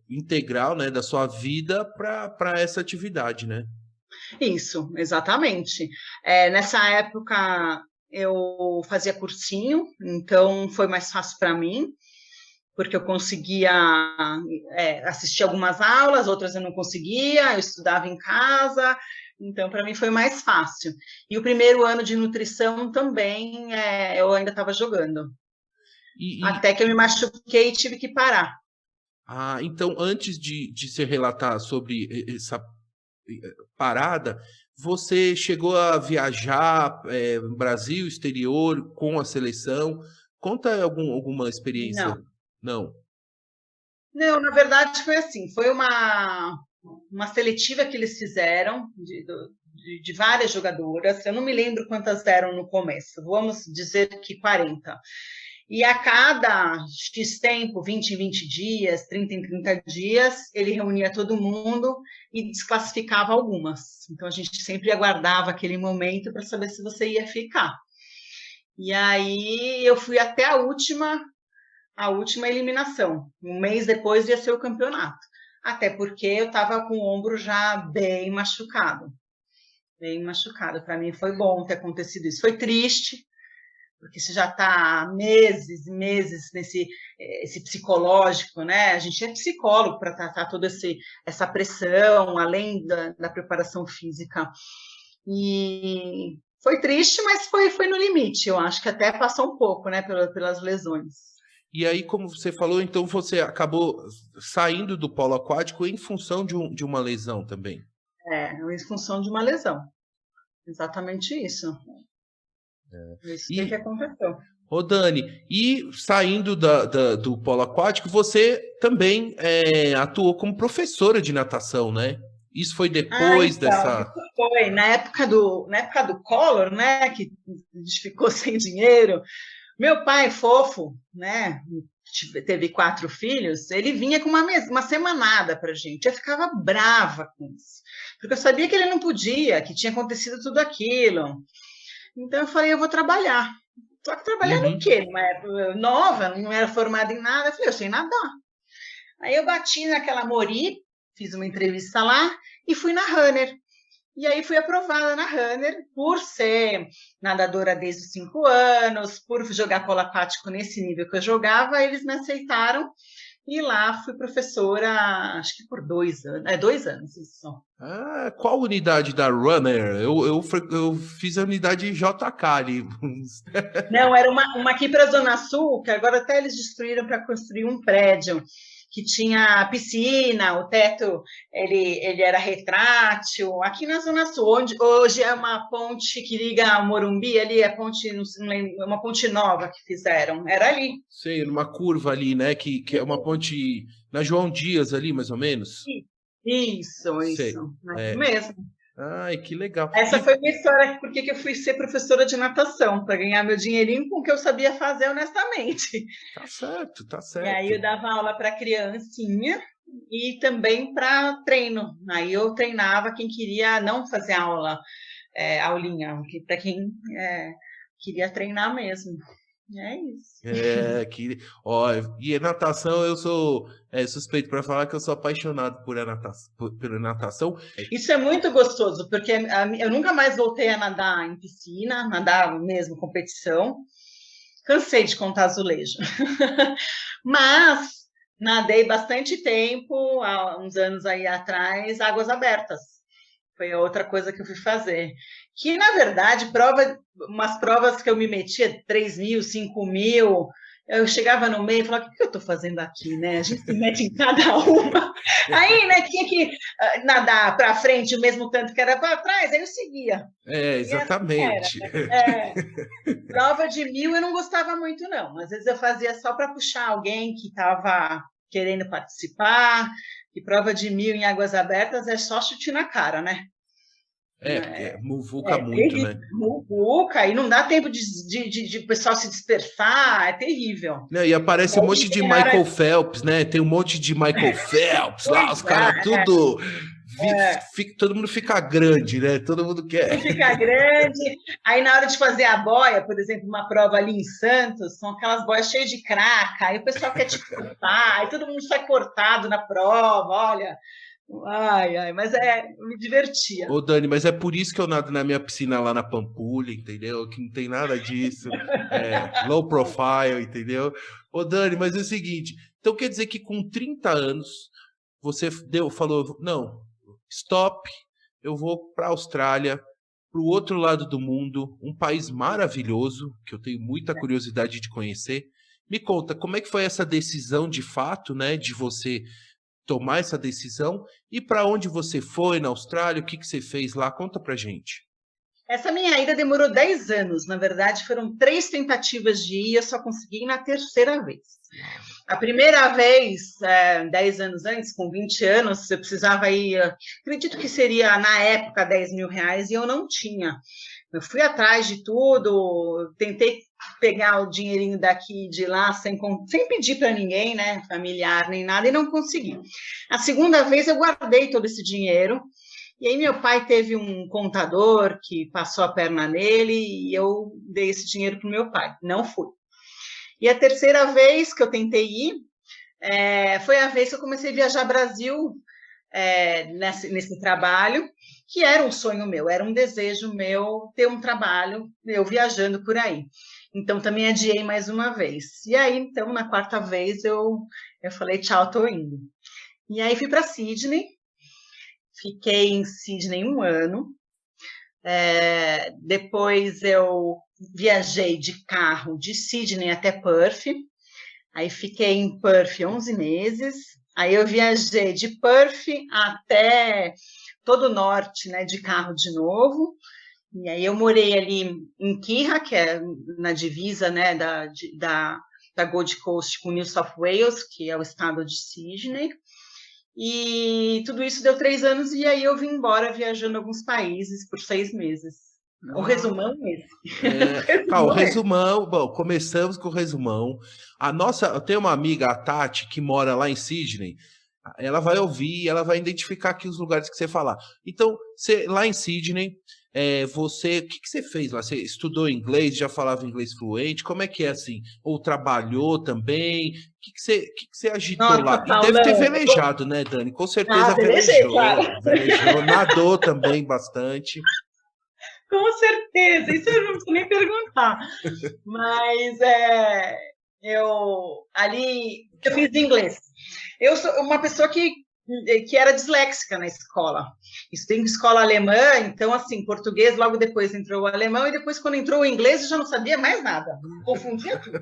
[SPEAKER 2] integral, né, da sua vida para essa atividade, né?
[SPEAKER 3] Isso, exatamente. Nessa época eu fazia cursinho, então foi mais fácil para mim, porque eu conseguia assistir algumas aulas, outras eu não conseguia, eu estudava em casa, então para mim foi mais fácil. E o primeiro ano de nutrição também eu ainda estava jogando. Até que eu me machuquei e tive que parar.
[SPEAKER 2] Então antes de você relatar sobre essa parada, você chegou a viajar Brasil, exterior, com a seleção? Conta alguma experiência. Não,
[SPEAKER 3] na verdade foi assim, foi uma seletiva que eles fizeram de várias jogadoras, eu não me lembro quantas eram no começo, vamos dizer que 40. E a cada X tempo, 20 em 20 dias, 30 em 30 dias, ele reunia todo mundo e desclassificava algumas. Então, a gente sempre aguardava aquele momento para saber se você ia ficar. E aí, eu fui até a última eliminação. Um mês depois ia ser o campeonato. Até porque eu estava com o ombro já bem machucado. Bem machucado. Para mim foi bom ter acontecido isso. Foi triste, porque você já está meses e meses nesse psicológico, né? A gente é psicólogo para tratar toda essa pressão, além da preparação física. E foi triste, mas foi no limite. Eu acho que até passou um pouco, né, pelas lesões.
[SPEAKER 2] E aí, como você falou, então você acabou saindo do polo aquático em função de uma lesão também.
[SPEAKER 3] Em função de uma lesão. Exatamente isso. Isso que aconteceu.
[SPEAKER 2] Ô Dani, e saindo do polo aquático, você também atuou como professora de natação, né? Isso foi depois dessa...
[SPEAKER 3] Foi, na época do Collor, né, que a gente ficou sem dinheiro. Meu pai, fofo, né, teve 4 filhos, ele vinha com uma semanada pra gente. Eu ficava brava com isso, porque eu sabia que ele não podia, que tinha acontecido tudo aquilo. Então, eu falei, eu vou trabalhar. Só que trabalhar no quê? Não era nova, não era formada em nada. Eu falei, eu sei nadar. Aí eu bati naquela Mori, fiz uma entrevista lá e fui na Runner. E aí fui aprovada na Runner por ser nadadora desde os 5 anos, por jogar polo aquático nesse nível que eu jogava, eles me aceitaram. E lá fui professora, acho que por 2 anos. 2 anos isso.
[SPEAKER 2] Qual unidade da Runner? Eu fiz a unidade JK ali.
[SPEAKER 3] Não, era uma aqui para a Zona Sul, que agora até eles destruíram para construir um prédio, que tinha piscina, o teto ele era retrátil, aqui na Zona Sul, onde hoje é uma ponte que liga ao Morumbi, ali é uma ponte nova que fizeram, era ali.
[SPEAKER 2] Sei, numa curva ali, né, que é uma ponte na João Dias ali, mais ou menos.
[SPEAKER 3] Isso, mesmo.
[SPEAKER 2] Ai, que legal.
[SPEAKER 3] Essa foi a minha história, porque eu fui ser professora de natação, para ganhar meu dinheirinho com o que eu sabia fazer honestamente.
[SPEAKER 2] Tá certo, tá certo.
[SPEAKER 3] E aí eu dava aula para criancinha e também para treino. Aí eu treinava quem queria não fazer aulinha, para quem queria treinar mesmo. É isso.
[SPEAKER 2] E a natação, eu sou suspeito para falar que eu sou apaixonado pela natação.
[SPEAKER 3] Isso é muito gostoso, porque eu nunca mais voltei a nadar em piscina, nadar mesmo competição. Cansei de contar azulejo. Mas nadei bastante tempo, há uns anos aí atrás, águas abertas. Foi a outra coisa que eu fui fazer. Que, na verdade, umas provas que eu me metia, 3.000, 5.000, eu chegava no meio e falava, o que eu estou fazendo aqui, né? A gente se mete em cada uma. Aí, né, tinha que nadar para frente o mesmo tanto que era para trás, aí eu seguia.
[SPEAKER 2] Exatamente.
[SPEAKER 3] E assim era. Prova de 1.000 eu não gostava muito, não. Às vezes eu fazia só para puxar alguém que estava querendo participar, e prova de 1.000 em águas abertas é só chute na cara, né?
[SPEAKER 2] Porque muvuca muito, né?
[SPEAKER 3] Muvuca, e não dá tempo de o pessoal se dispersar, é terrível.
[SPEAKER 2] Não, e aparece um monte de Michael Phelps, né? Tem um monte de Michael Phelps lá, os caras tudo... Todo mundo fica grande, né? Todo mundo quer.
[SPEAKER 3] Fica grande. Aí, na hora de fazer a boia, por exemplo, uma prova ali em Santos, são aquelas boias cheias de craca, aí o pessoal quer te cortar, aí todo mundo sai cortado na prova, olha. Mas me divertia.
[SPEAKER 2] Ô, Dani, mas é por isso que eu nado na minha piscina lá na Pampulha, entendeu? Que não tem nada disso. Low profile, entendeu? Ô, Dani, mas é o seguinte, então quer dizer que com 30 anos você falou, não, stop, eu vou para a Austrália, para o outro lado do mundo, um país maravilhoso, que eu tenho muita curiosidade de conhecer. Me conta, como é que foi essa decisão de fato, né, de você tomar essa decisão e para onde você foi na Austrália, o que você fez lá? Conta pra gente.
[SPEAKER 3] Essa minha ida demorou 10 anos, na verdade foram 3 tentativas de ir, eu só consegui ir na terceira vez. A primeira vez, 10 anos antes, com 20 anos, eu precisava ir, acredito que seria na época R$10.000 e eu não tinha. Eu fui atrás de tudo, tentei pegar o dinheirinho daqui e de lá sem pedir para ninguém, né, familiar nem nada, e não consegui. A segunda vez eu guardei todo esse dinheiro, e aí meu pai teve um contador que passou a perna nele e eu dei esse dinheiro para o meu pai, não fui. E a terceira vez que eu tentei ir, foi a vez que eu comecei a viajar Brasil nesse trabalho, que era um sonho meu, era um desejo meu ter um trabalho, eu viajando por aí. Então, também adiei mais uma vez. E aí, então, na quarta vez, eu falei, tchau, tô indo. E aí, fui para Sydney, fiquei em Sydney 1 ano. Depois, eu viajei de carro de Sydney até Perth. Aí, fiquei em Perth 11 meses. Aí, eu viajei de Perth até todo o norte, né, de carro de novo. E aí eu morei ali em Kirra, que é na divisa, né, da Gold Coast com New South Wales, que é o estado de Sydney. E tudo isso deu 3 anos e aí eu vim embora viajando alguns países por 6 meses. O resumão é esse.
[SPEAKER 2] O resumão, bom, começamos com o resumão. Eu tenho uma amiga, a Tati, que mora lá em Sydney. Ela vai ouvir, ela vai identificar aqui os lugares que você falar. Então, lá em Sydney, o que você fez lá? Você estudou inglês, já falava inglês fluente? Como é que é assim? Ou trabalhou também? O que você agitou lá? E deve ter velejado, né, Dani? Com certeza velejou. Claro. Velejou, nadou também bastante.
[SPEAKER 3] Com certeza, isso eu não preciso nem perguntar. Mas eu fiz inglês. Eu sou uma pessoa que era disléxica na escola. Estudei em escola alemã, então, assim, português, logo depois entrou o alemão, e depois, quando entrou o inglês, eu já não sabia mais nada. Confundia tudo.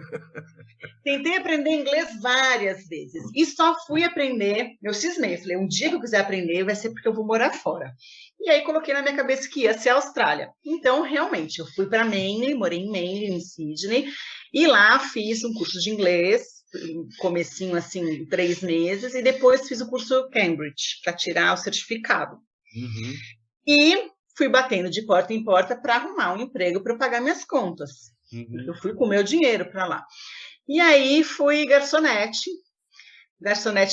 [SPEAKER 3] Tentei aprender inglês várias vezes, e só fui aprender, eu cismei, falei, um dia que eu quiser aprender, vai ser porque eu vou morar fora. E aí, coloquei na minha cabeça que ia ser a Austrália. Então, realmente, eu fui para Manly, morei em Manly, em Sydney, e lá fiz um curso de inglês, comecinho assim, 3 meses, e depois fiz o curso Cambridge, para tirar o certificado.
[SPEAKER 2] Uhum.
[SPEAKER 3] E fui batendo de porta em porta para arrumar um emprego para pagar minhas contas.
[SPEAKER 2] Uhum.
[SPEAKER 3] Eu fui com o meu dinheiro para lá. E aí fui garçonete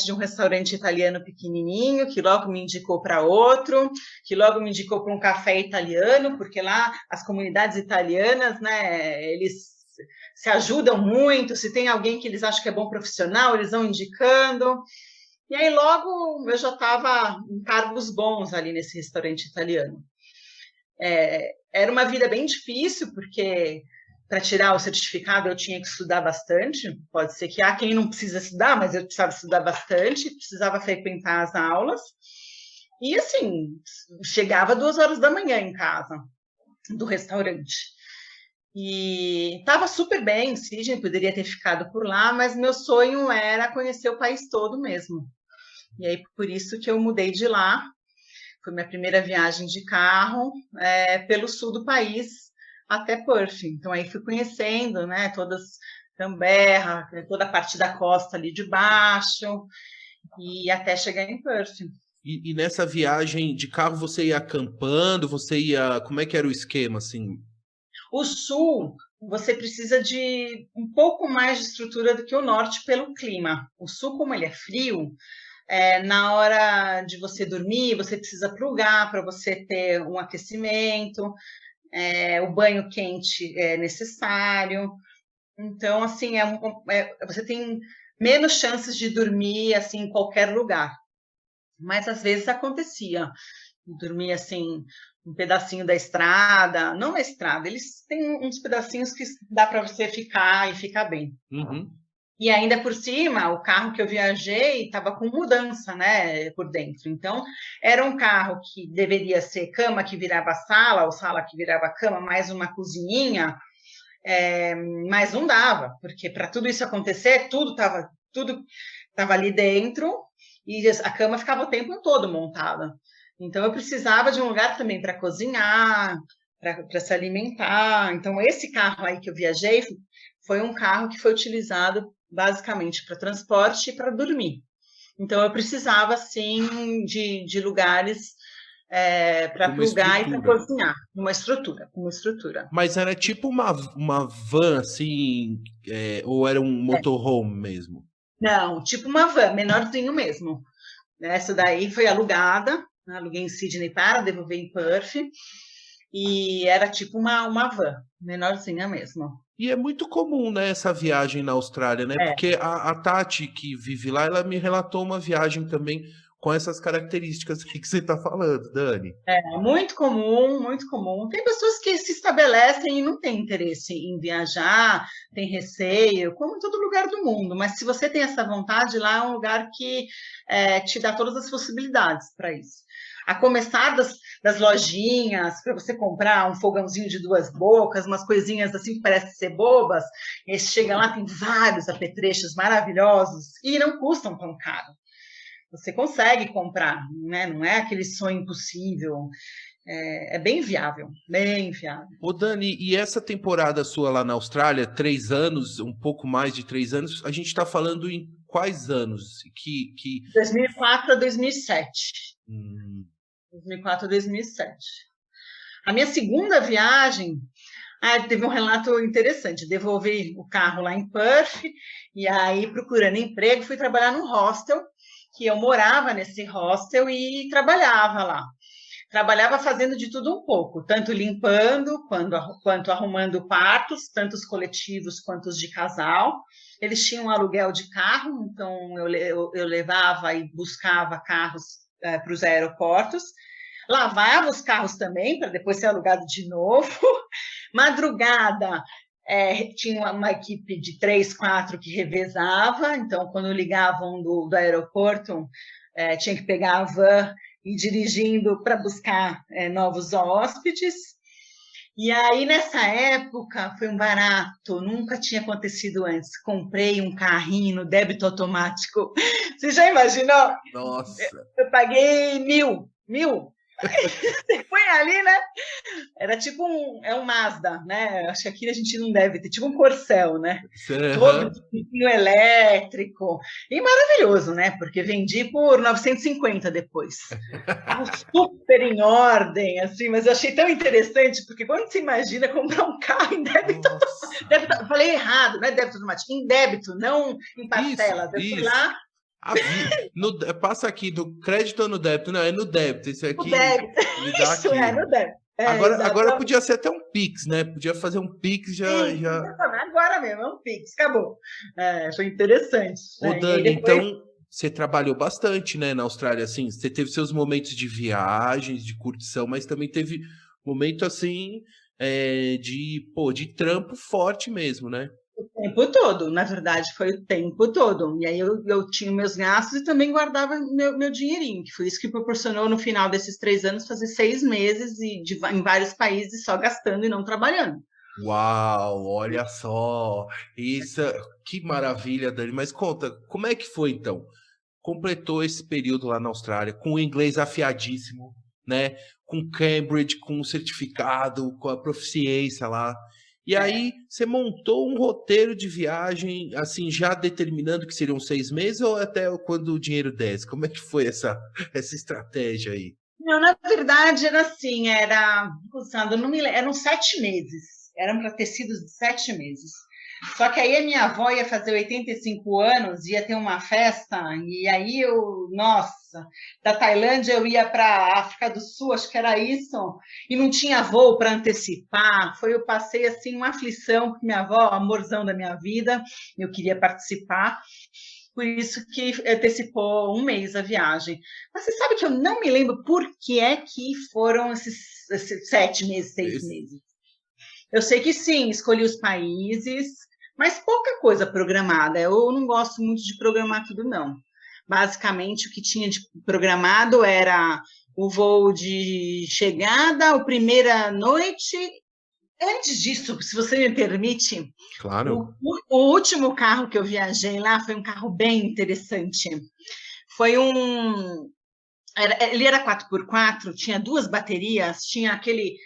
[SPEAKER 3] de um restaurante italiano pequenininho, que logo me indicou para outro, que logo me indicou para um café italiano, porque lá as comunidades italianas, né, eles se ajudam muito, se tem alguém que eles acham que é bom profissional, eles vão indicando. E aí logo eu já estava em cargos bons ali nesse restaurante italiano. Era uma vida bem difícil, porque para tirar o certificado eu tinha que estudar bastante. Pode ser que há quem não precisa estudar, mas eu precisava estudar bastante, precisava frequentar as aulas. E assim, chegava 2 horas da manhã em casa, do restaurante. E estava super bem, Sydney, poderia ter ficado por lá, mas meu sonho era conhecer o país todo mesmo. E aí, por isso que eu mudei de lá. Foi minha primeira viagem de carro pelo sul do país até Perth. Então, aí fui conhecendo, né, Canberra, toda a parte da costa ali de baixo, e até chegar em Perth.
[SPEAKER 2] E nessa viagem de carro você ia acampando, como é que era o esquema, assim?
[SPEAKER 3] O sul, você precisa de um pouco mais de estrutura do que o norte pelo clima. O sul, como ele é frio, na hora de você dormir, você precisa plugar para você ter um aquecimento, o banho quente é necessário. Então, assim, você tem menos chances de dormir assim, em qualquer lugar. Mas, às vezes, acontecia. Dormir, assim, um pedacinho da estrada. Não na estrada, eles têm uns pedacinhos que dá para você ficar e ficar bem.
[SPEAKER 2] Uhum.
[SPEAKER 3] E ainda por cima, o carro que eu viajei estava com mudança, né, por dentro. Então, era um carro que deveria ser cama que virava sala, ou sala que virava cama, mais uma cozinhinha, mas não dava, porque para tudo isso acontecer, tudo estava ali dentro e a cama ficava o tempo todo montada. Então, eu precisava de um lugar também para cozinhar, para se alimentar. Então, esse carro aí que eu viajei foi um carro que foi utilizado basicamente para transporte e para dormir. Então, eu precisava, sim, de lugares para plugar e para cozinhar. Uma estrutura.
[SPEAKER 2] Mas era tipo uma van, assim, ou era um motorhome mesmo?
[SPEAKER 3] Não, tipo uma van, menorzinho mesmo. Essa daí foi alugada, aluguei em Sydney para devolver em Perth, e era tipo uma van, menorzinha mesmo.
[SPEAKER 2] E é muito comum, né, essa viagem na Austrália, né? Porque a Tati, que vive lá, ela me relatou uma viagem também com essas características que você está falando, Dani.
[SPEAKER 3] Muito comum, muito comum. Tem pessoas que se estabelecem e não têm interesse em viajar, tem receio, como em todo lugar do mundo. Mas se você tem essa vontade, lá é um lugar que te dá todas as possibilidades para isso. A começar das lojinhas, para você comprar um fogãozinho de 2 bocas, umas coisinhas assim que parecem ser bobas, e aí chega lá, tem vários apetrechos maravilhosos e não custam tão caro. Você consegue comprar, né? Não é aquele sonho impossível. É bem viável, bem viável.
[SPEAKER 2] Ô Dani, e essa temporada sua lá na Austrália, 3 anos, um pouco mais de 3 anos, a gente está falando em quais anos?
[SPEAKER 3] 2004 a 2007. 2004 a 2007. A minha segunda viagem, teve um relato interessante. Devolvi o carro lá em Perth, e aí, procurando emprego, fui trabalhar num hostel, que eu morava nesse hostel e trabalhava lá. Trabalhava fazendo de tudo um pouco, tanto limpando quanto arrumando quartos, tanto os coletivos quanto os de casal. Eles tinham um aluguel de carro, então eu levava e buscava carros para os aeroportos. Lavava os carros também, para depois ser alugado de novo. Madrugada, tinha uma equipe de 3, 4 que revezava, então, quando ligavam do aeroporto, tinha que pegar a van e ir dirigindo para buscar novos hóspedes. E aí, nessa época, foi um barato, nunca tinha acontecido antes. Comprei um carrinho no débito automático. Você já imaginou?
[SPEAKER 2] Nossa!
[SPEAKER 3] Eu paguei 1.000. Você põe ali, né? Era tipo um Mazda, né? Acho que aqui a gente não deve ter, tipo um Corcel, né? Todo elétrico. E maravilhoso, né? Porque vendi por 950 depois. Super em ordem, assim, mas eu achei tão interessante, porque quando você imagina comprar um carro em débito, falei errado, não é débito automático, em débito, não em parcelas. Eu fui lá.
[SPEAKER 2] Passa aqui do crédito ou no débito? Não, é no débito. Isso aqui.
[SPEAKER 3] No débito. Isso, no débito.
[SPEAKER 2] Agora podia ser até um Pix, né? Podia fazer um Pix já.
[SPEAKER 3] Agora mesmo, é um Pix, acabou. Foi interessante.
[SPEAKER 2] Ô, Dani, então você trabalhou bastante, né, na Austrália, assim, você teve seus momentos de viagens, de curtição, mas também teve momento, assim, de trampo forte mesmo, né?
[SPEAKER 3] O tempo todo, na verdade, foi o tempo todo. E aí eu tinha meus gastos e também guardava meu dinheirinho, que foi isso que proporcionou, no final desses 3 anos, fazer 6 meses em vários países só gastando e não trabalhando.
[SPEAKER 2] Uau, olha só! Isso, que maravilha, Dani. Mas conta, como é que foi então? Completou esse período lá na Austrália com o inglês afiadíssimo, né? Com Cambridge, com o certificado, com a proficiência lá. E aí, você montou um roteiro de viagem, assim, já determinando que seriam 6 meses ou até quando o dinheiro desce? Como é que foi essa estratégia aí?
[SPEAKER 3] Não, na verdade, era assim, não me lembro, eram 7 meses. Eram para ter sido 7 meses. Só que aí a minha avó ia fazer 85 anos, ia ter uma festa, e aí nossa, da Tailândia eu ia para a África do Sul, acho que era isso, e não tinha voo para antecipar. Eu passei assim uma aflição, porque minha avó, amorzão da minha vida, eu queria participar. Por isso que antecipou 1 mês a viagem. Mas você sabe que eu não me lembro por que é que foram esses 7 meses, 6 meses. Eu sei que sim, escolhi os países, mas pouca coisa programada. Eu não gosto muito de programar tudo, não. Basicamente, o que tinha de programado era o voo de chegada, a primeira noite. Antes disso, se você me permite,
[SPEAKER 2] Claro.
[SPEAKER 3] o último carro que eu viajei lá foi um carro bem interessante. Ele era 4x4, tinha 2 baterias, tinha aquele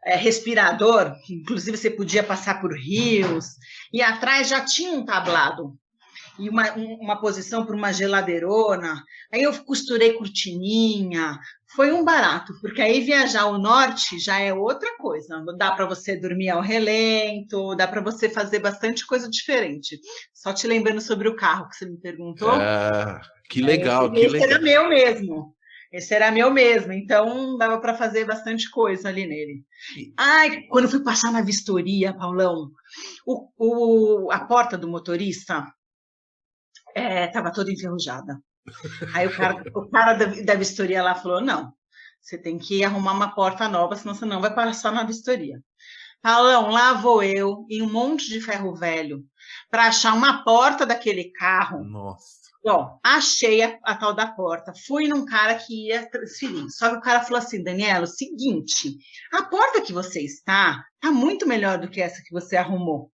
[SPEAKER 3] respirador, que inclusive você podia passar por rios, e atrás já tinha um tablado e uma posição para uma geladeirona. Aí eu costurei cortininha. Foi um barato, porque aí viajar ao norte já é outra coisa. Dá para você dormir ao relento, dá para você fazer bastante coisa diferente. Só te lembrando sobre o carro que você me perguntou.
[SPEAKER 2] Que legal, que
[SPEAKER 3] Esse
[SPEAKER 2] legal.
[SPEAKER 3] era meu mesmo. Esse era meu mesmo, então dava para fazer bastante coisa ali nele. Quando eu fui passar na vistoria, Paulão, a porta do motorista estava toda enferrujada. Aí o cara da vistoria lá falou, não, você tem que arrumar uma porta nova, senão você não vai passar na vistoria. Paulão, lá vou eu e um monte de ferro velho para achar uma porta daquele carro.
[SPEAKER 2] Nossa.
[SPEAKER 3] Bom, achei a tal da porta. Fui num cara que ia transferir. Só que o cara falou assim, Daniela, o seguinte, a porta que você está muito melhor do que essa que você arrumou.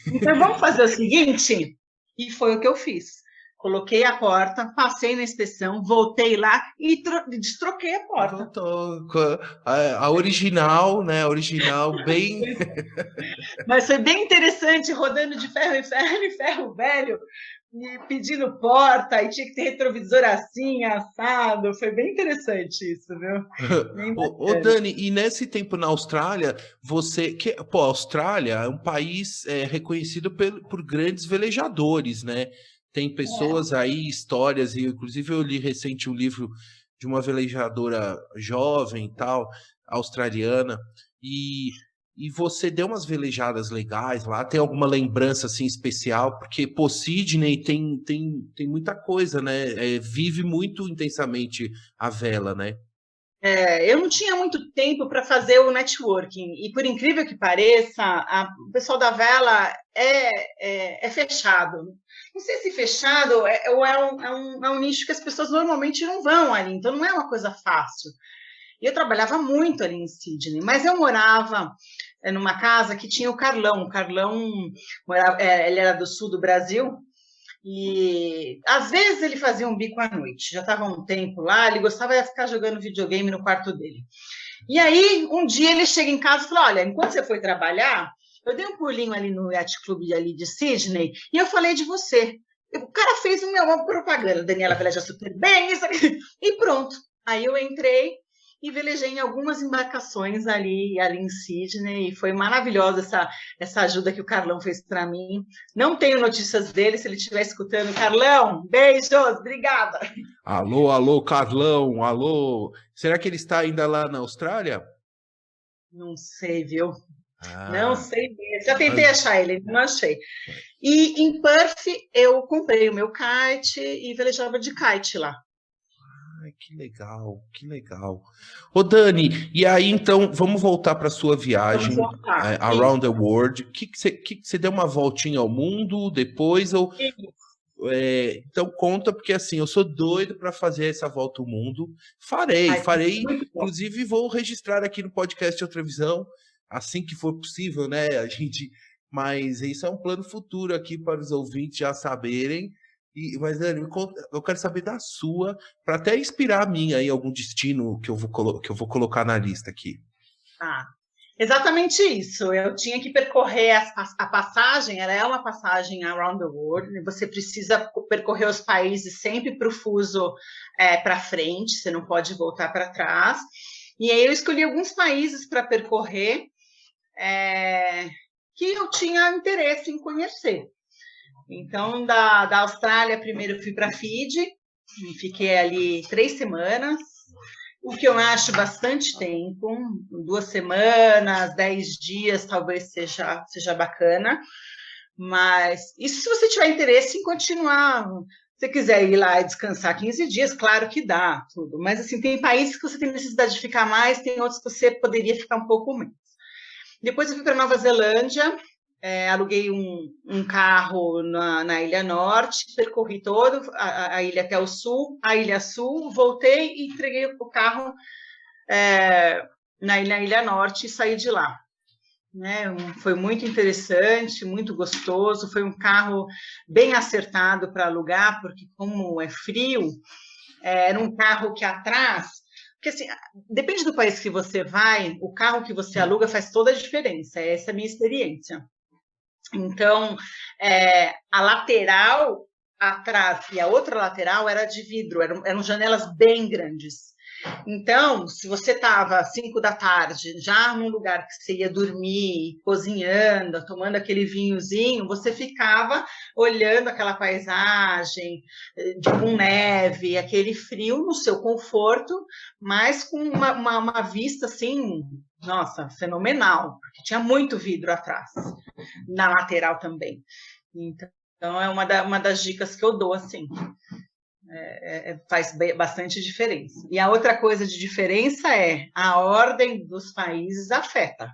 [SPEAKER 3] Então vamos fazer o seguinte? E foi o que eu fiz. Coloquei a porta, passei na inspeção, voltei lá e destroquei a porta.
[SPEAKER 2] Voltou a original, né? A original, bem...
[SPEAKER 3] Mas foi bem interessante, rodando de ferro em ferro velho, e pedindo porta, e tinha que ter retrovisor assim, assado. Foi bem interessante isso, viu?
[SPEAKER 2] Ô, Dani, e nesse tempo na Austrália, a Austrália é um país reconhecido por grandes velejadores, né? Tem pessoas aí, histórias, e inclusive eu li recente um livro de uma velejadora jovem e tal, australiana, e você deu umas velejadas legais lá, tem alguma lembrança assim especial? Porque, pô, Sydney tem muita coisa, né? Vive muito intensamente a vela, né?
[SPEAKER 3] Eu não tinha muito tempo para fazer o networking, e por incrível que pareça, o pessoal da vela é fechado. Não sei se fechado ou é um nicho que as pessoas normalmente não vão ali, então não é uma coisa fácil. E eu trabalhava muito ali em Sydney, mas eu morava numa casa que tinha o Carlão. O Carlão ele era do sul do Brasil, e às vezes ele fazia um bico à noite, já estava um tempo lá, ele gostava de ficar jogando videogame no quarto dele. E aí, um dia ele chega em casa e fala, olha, enquanto você foi trabalhar, eu dei um pulinho ali no Yacht Club ali de Sydney e eu falei de você. O cara fez uma propaganda, Daniela veleja super bem, isso aqui, e pronto. Aí eu entrei e velejei em algumas embarcações ali em Sydney, e foi maravilhosa essa ajuda que o Carlão fez para mim. Não tenho notícias dele, se ele estiver escutando. Carlão, beijos, obrigada.
[SPEAKER 2] Alô, Carlão, alô. Será que ele está ainda lá na Austrália?
[SPEAKER 3] Não sei, viu? Não sei mesmo. Já tentei achar ele, não achei. E em Perth, eu comprei o meu kite e velejava de kite lá.
[SPEAKER 2] Ai, que legal, que legal. Ô, Dani, e aí, então, vamos voltar para sua viagem around the world. Que você deu uma voltinha ao mundo depois? Então, conta, porque assim, eu sou doido para fazer essa volta ao mundo. Farei. Inclusive, vou registrar aqui no podcast Outra Visão, assim que for possível, né? Mas isso é um plano futuro aqui para os ouvintes já saberem. Mas, Dani, eu quero saber da sua, para até inspirar a minha em algum destino que eu vou colocar na lista aqui.
[SPEAKER 3] Exatamente isso. Eu tinha que percorrer a passagem, ela é uma passagem around the world, você precisa percorrer os países sempre para o fuso para frente, você não pode voltar para trás. E aí eu escolhi alguns países para percorrer que eu tinha interesse em conhecer. Então, da Austrália, primeiro eu fui para Fiji, fiquei ali 3 semanas, o que eu acho bastante tempo, 2 semanas, 10 dias, talvez seja bacana, mas isso se você tiver interesse em continuar, se você quiser ir lá e descansar 15 dias, claro que dá, tudo, mas assim, tem países que você tem necessidade de ficar mais, tem outros que você poderia ficar um pouco menos. Depois eu fui para Nova Zelândia, aluguei um carro na Ilha Norte, percorri toda a ilha até o sul, a Ilha Sul, voltei e entreguei o carro na Ilha Norte e saí de lá. Foi muito interessante, muito gostoso, foi um carro bem acertado para alugar, porque como é frio, era um carro que atrás... Porque, assim, depende do país que você vai, o carro que você aluga faz toda a diferença, essa é a minha experiência. Então, a lateral atrás e a outra lateral era de vidro, eram janelas bem grandes. Então, se você estava às 5 da tarde, já num lugar que você ia dormir, cozinhando, tomando aquele vinhozinho, você ficava olhando aquela paisagem com neve, aquele frio no seu conforto, mas com uma vista assim, nossa, fenomenal, porque tinha muito vidro atrás, na lateral também. Então, é uma das dicas que eu dou, assim. Faz bastante diferença. E a outra coisa de diferença é a ordem dos países afeta. O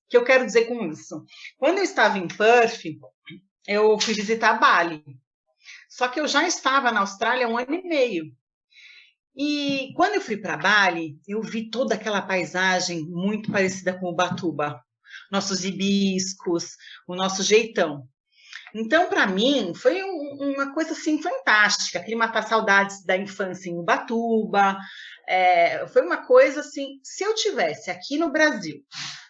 [SPEAKER 3] que eu quero dizer com isso? Quando eu estava em Perth, eu fui visitar Bali. Só que eu já estava na Austrália há 1 ano e meio. E quando eu fui para Bali, eu vi toda aquela paisagem muito parecida com Ubatuba. Nossos hibiscos, o nosso jeitão. Então, para mim, foi uma coisa assim fantástica, aquele matar saudades da infância em Ubatuba, foi uma coisa assim, se eu tivesse aqui no Brasil,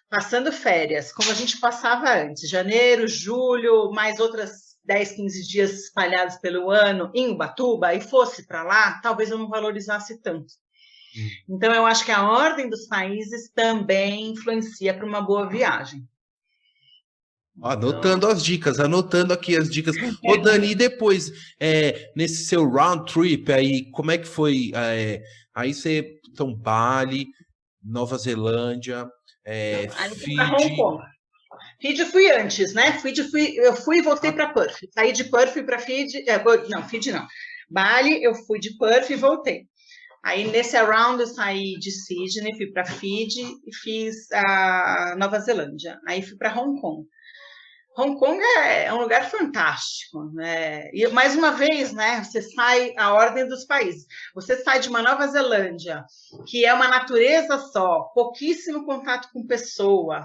[SPEAKER 3] passando férias, como a gente passava antes, janeiro, julho, mais outras 10, 15 dias espalhados pelo ano em Ubatuba, e fosse para lá, talvez eu não valorizasse tanto. Então, eu acho que a ordem dos países também influencia para uma boa viagem.
[SPEAKER 2] Anotando aqui as dicas. Ô, Dani, e depois, nesse seu round trip aí, como é que foi? Aí você, então, Bali, Nova Zelândia, Fiji...
[SPEAKER 3] Hong Kong. Fiji fui antes, né? Eu fui e voltei para Perth. Saí de Perth para Fiji... Não, Fiji não. Bali, eu fui de Perth e voltei. Aí, nesse round, eu saí de Sydney, fui para Fiji e fiz a Nova Zelândia. Aí, fui para Hong Kong. Hong Kong é um lugar fantástico, né? E mais uma vez, né? Você sai a ordem dos países. Você sai de uma Nova Zelândia, que é uma natureza só, pouquíssimo contato com pessoas,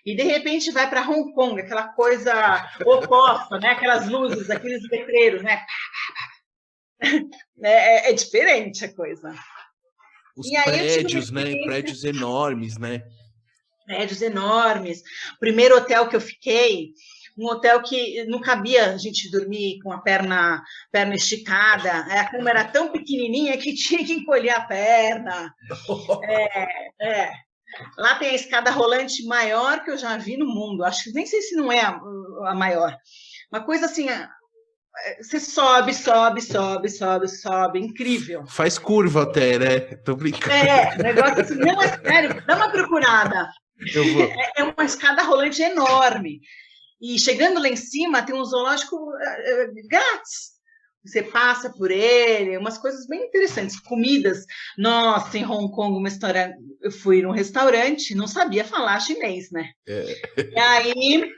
[SPEAKER 3] e de repente vai para Hong Kong, aquela coisa oposta, né? Aquelas luzes, aqueles letreiros, né? É diferente a coisa.
[SPEAKER 2] Os prédios, né? Prédios enormes, né?
[SPEAKER 3] Prédios enormes. O primeiro hotel que eu fiquei, um hotel que não cabia a gente dormir com a perna esticada, a cama era tão pequenininha que tinha que encolher a perna. Lá tem a escada rolante maior que eu já vi no mundo, acho que nem sei se não é a maior. Uma coisa assim, você sobe, incrível.
[SPEAKER 2] Faz curva até, né? Tô brincando.
[SPEAKER 3] Negócio assim, não é sério, dá uma procurada.
[SPEAKER 2] Eu vou.
[SPEAKER 3] É uma escada rolante enorme. E chegando lá em cima, tem um zoológico grátis. você passa por ele, umas coisas bem interessantes, comidas. Nossa, em Hong Kong, uma história, eu fui num restaurante, não sabia falar chinês, né? E aí,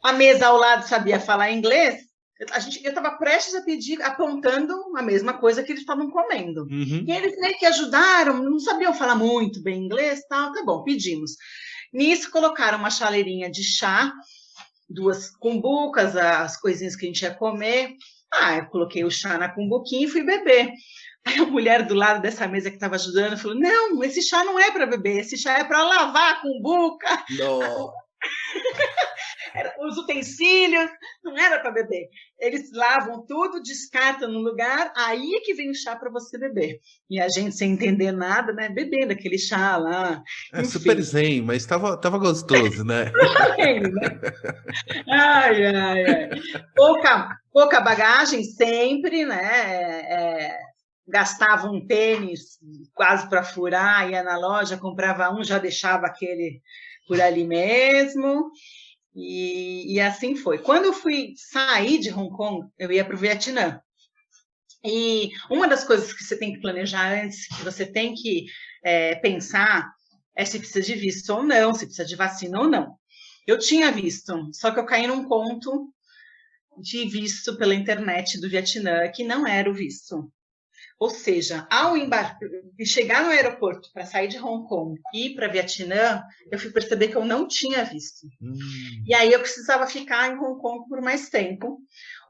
[SPEAKER 3] a mesa ao lado sabia falar inglês, eu estava prestes a pedir, apontando a mesma coisa que eles estavam comendo.
[SPEAKER 2] Uhum.
[SPEAKER 3] E eles meio que ajudaram, não sabiam falar muito bem inglês, tal, tá bom, pedimos. Nisso, colocaram uma chaleirinha de chá, 2 cumbucas, as coisinhas que a gente ia comer. Eu coloquei o chá na cumbuquinha e fui beber. Aí a mulher do lado dessa mesa que estava ajudando falou, não, esse chá não é para beber, esse chá é para lavar a cumbuca.
[SPEAKER 2] Não.
[SPEAKER 3] Os utensílios, não era para beber. Eles lavam tudo, descartam no lugar, aí é que vem o chá para você beber. E a gente, sem entender nada, né, bebendo aquele chá lá.
[SPEAKER 2] É super zen, mas tava gostoso, né?
[SPEAKER 3] Ai. Pouca bagagem sempre, né? Gastava um tênis quase para furar, ia na loja, comprava um, já deixava aquele por ali mesmo. E assim foi. Quando eu fui sair de Hong Kong, eu ia para o Vietnã. E uma das coisas que você tem que planejar antes, que você tem que pensar, é se precisa de visto ou não, se precisa de vacina ou não. Eu tinha visto, só que eu caí num conto de visto pela internet do Vietnã, que não era o visto. Ou seja, ao chegar no aeroporto para sair de Hong Kong e ir para Vietnã, eu fui perceber que eu não tinha visto. E aí eu precisava ficar em Hong Kong por mais tempo,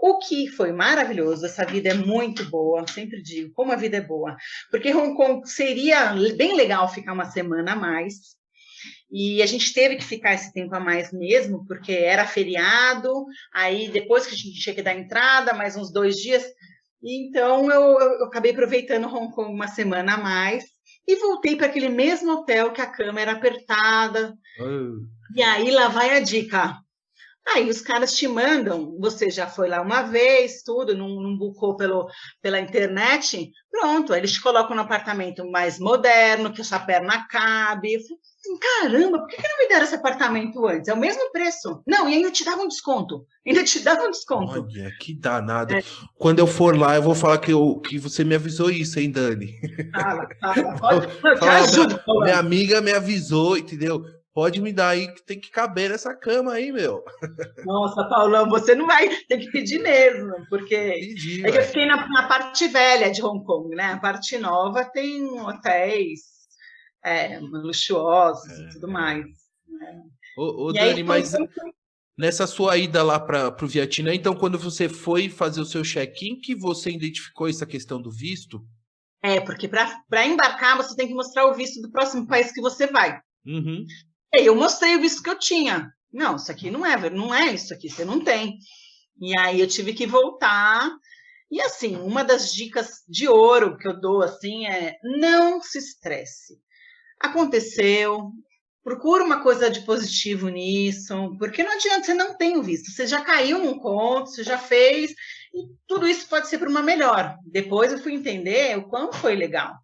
[SPEAKER 3] o que foi maravilhoso. Essa vida é muito boa, sempre digo, como a vida é boa. Porque Hong Kong seria bem legal ficar uma semana a mais, e a gente teve que ficar esse tempo a mais mesmo, porque era feriado, aí depois que a gente tinha que dar entrada, mais uns 2 dias... Então, eu acabei aproveitando Hong Kong uma semana a mais e voltei para aquele mesmo hotel que a cama era apertada. E aí, lá vai a dica. Aí, os caras te mandam, você já foi lá uma vez, tudo, não bucou pela internet, pronto, aí eles te colocam no apartamento mais moderno, que a sua perna cabe. Eu falei, caramba, por que não me deram esse apartamento antes? É o mesmo preço. Não, e ainda te dava um desconto.
[SPEAKER 2] Olha, que danado. Quando eu for lá, eu vou falar que você me avisou isso, hein, Dani?
[SPEAKER 3] Fala. Eu te ajudo.
[SPEAKER 2] Minha amiga me avisou, entendeu? Pode me dar aí, que tem que caber nessa cama aí, meu.
[SPEAKER 3] Nossa, Paulão, você não vai ter que pedir mesmo, porque
[SPEAKER 2] Pedi,
[SPEAKER 3] eu fiquei na parte velha de Hong Kong, né? A parte nova tem hotéis luxuosos e tudo mais. Né?
[SPEAKER 2] Ô Dani, mas nessa sua ida lá para o Vietnã, então, quando você foi fazer o seu check-in, que você identificou essa questão do visto?
[SPEAKER 3] Porque para embarcar, você tem que mostrar o visto do próximo país que você vai.
[SPEAKER 2] Uhum.
[SPEAKER 3] Eu mostrei o visto que eu tinha. Não, isso aqui não é isso aqui, você não tem. E aí eu tive que voltar. E assim, uma das dicas de ouro que eu dou assim é não se estresse. Aconteceu, procura uma coisa de positivo nisso, porque não adianta, você não tem o visto, você já caiu num conto, você já fez, e tudo isso pode ser para uma melhor. Depois eu fui entender o quão foi legal.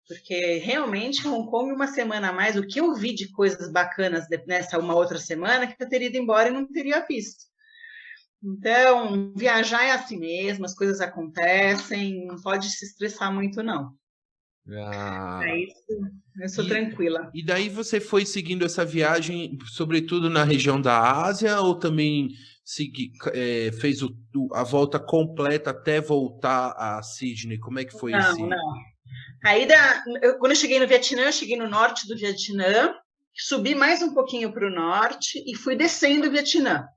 [SPEAKER 3] Porque realmente Hong Kong, uma semana a mais, o que eu vi de coisas bacanas nessa uma outra semana, que eu teria ido embora e não teria visto. Então, viajar é assim mesmo, as coisas acontecem, não pode se estressar muito, não. É isso, eu sou tranquila.
[SPEAKER 2] E daí você foi seguindo essa viagem, sobretudo na região da Ásia, ou também fez a volta completa até voltar a Sydney? Como é que foi isso?
[SPEAKER 3] Não. Quando eu cheguei no Vietnã, eu cheguei no norte do Vietnã, subi mais um pouquinho para o norte e fui descendo o Vietnã.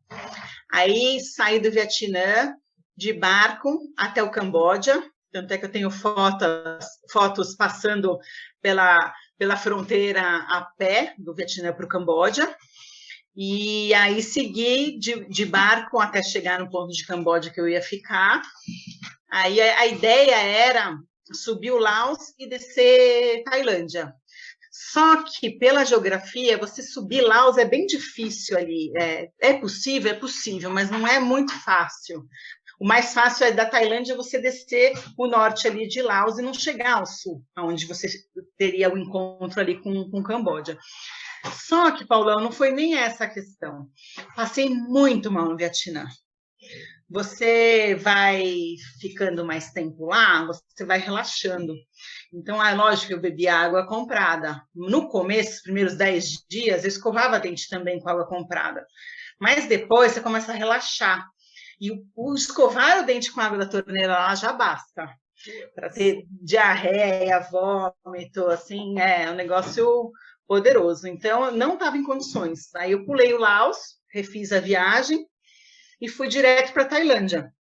[SPEAKER 3] Aí saí do Vietnã de barco até o Camboja, tanto é que eu tenho fotos passando pela fronteira a pé do Vietnã para o Camboja. E aí segui de barco até chegar no ponto de Camboja que eu ia ficar. Aí a ideia era subir o Laos e descer Tailândia. Só que, pela geografia, você subir Laos é bem difícil ali. É possível, mas não é muito fácil. O mais fácil é da Tailândia você descer o norte ali de Laos e não chegar ao sul, onde você teria o encontro ali com Camboja. Só que, Paulão, não foi nem essa a questão. Passei muito mal no Vietnã. você vai ficando mais tempo lá, você vai relaxando. Então, é lógico que eu bebia água comprada. No começo, os primeiros 10 dias, eu escovava dente também com água comprada. Mas depois você começa a relaxar. E o escovar o dente com água da torneira lá já basta. Para ter diarreia, vômito, assim, é um negócio poderoso. Então, eu não estava em condições. Aí eu pulei o Laos, refiz a viagem e fui direto para a Tailândia.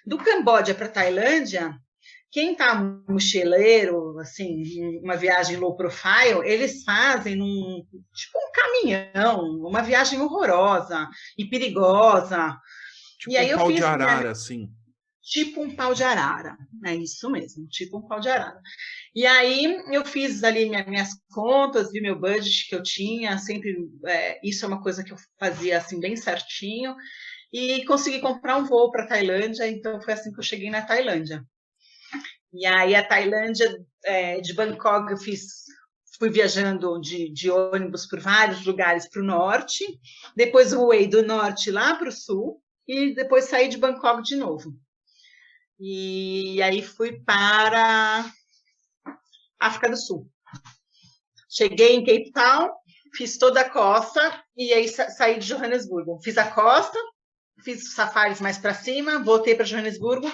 [SPEAKER 3] Do Camboja para a Tailândia, quem está mochileiro, assim, uma viagem low profile, eles fazem tipo um caminhão, uma viagem horrorosa e perigosa.
[SPEAKER 2] Tipo
[SPEAKER 3] E aí
[SPEAKER 2] um
[SPEAKER 3] eu
[SPEAKER 2] pau
[SPEAKER 3] fiz
[SPEAKER 2] de arara, assim.
[SPEAKER 3] tipo um pau de arara, é isso mesmo, tipo um pau de arara. E aí eu fiz ali minhas contas, vi meu budget que eu tinha, sempre, isso é uma coisa que eu fazia assim bem certinho, e consegui comprar um voo para a Tailândia, então foi assim que eu cheguei na Tailândia. E aí a Tailândia, de Bangkok, eu fui viajando de ônibus por vários lugares para o norte, depois voei do norte lá para o sul, e depois saí de Bangkok de novo. E aí fui para África do Sul. Cheguei em Cape Town, fiz toda a costa, e aí saí de Johannesburgo. Fiz a costa, fiz safaris mais para cima, voltei para Johannesburgo,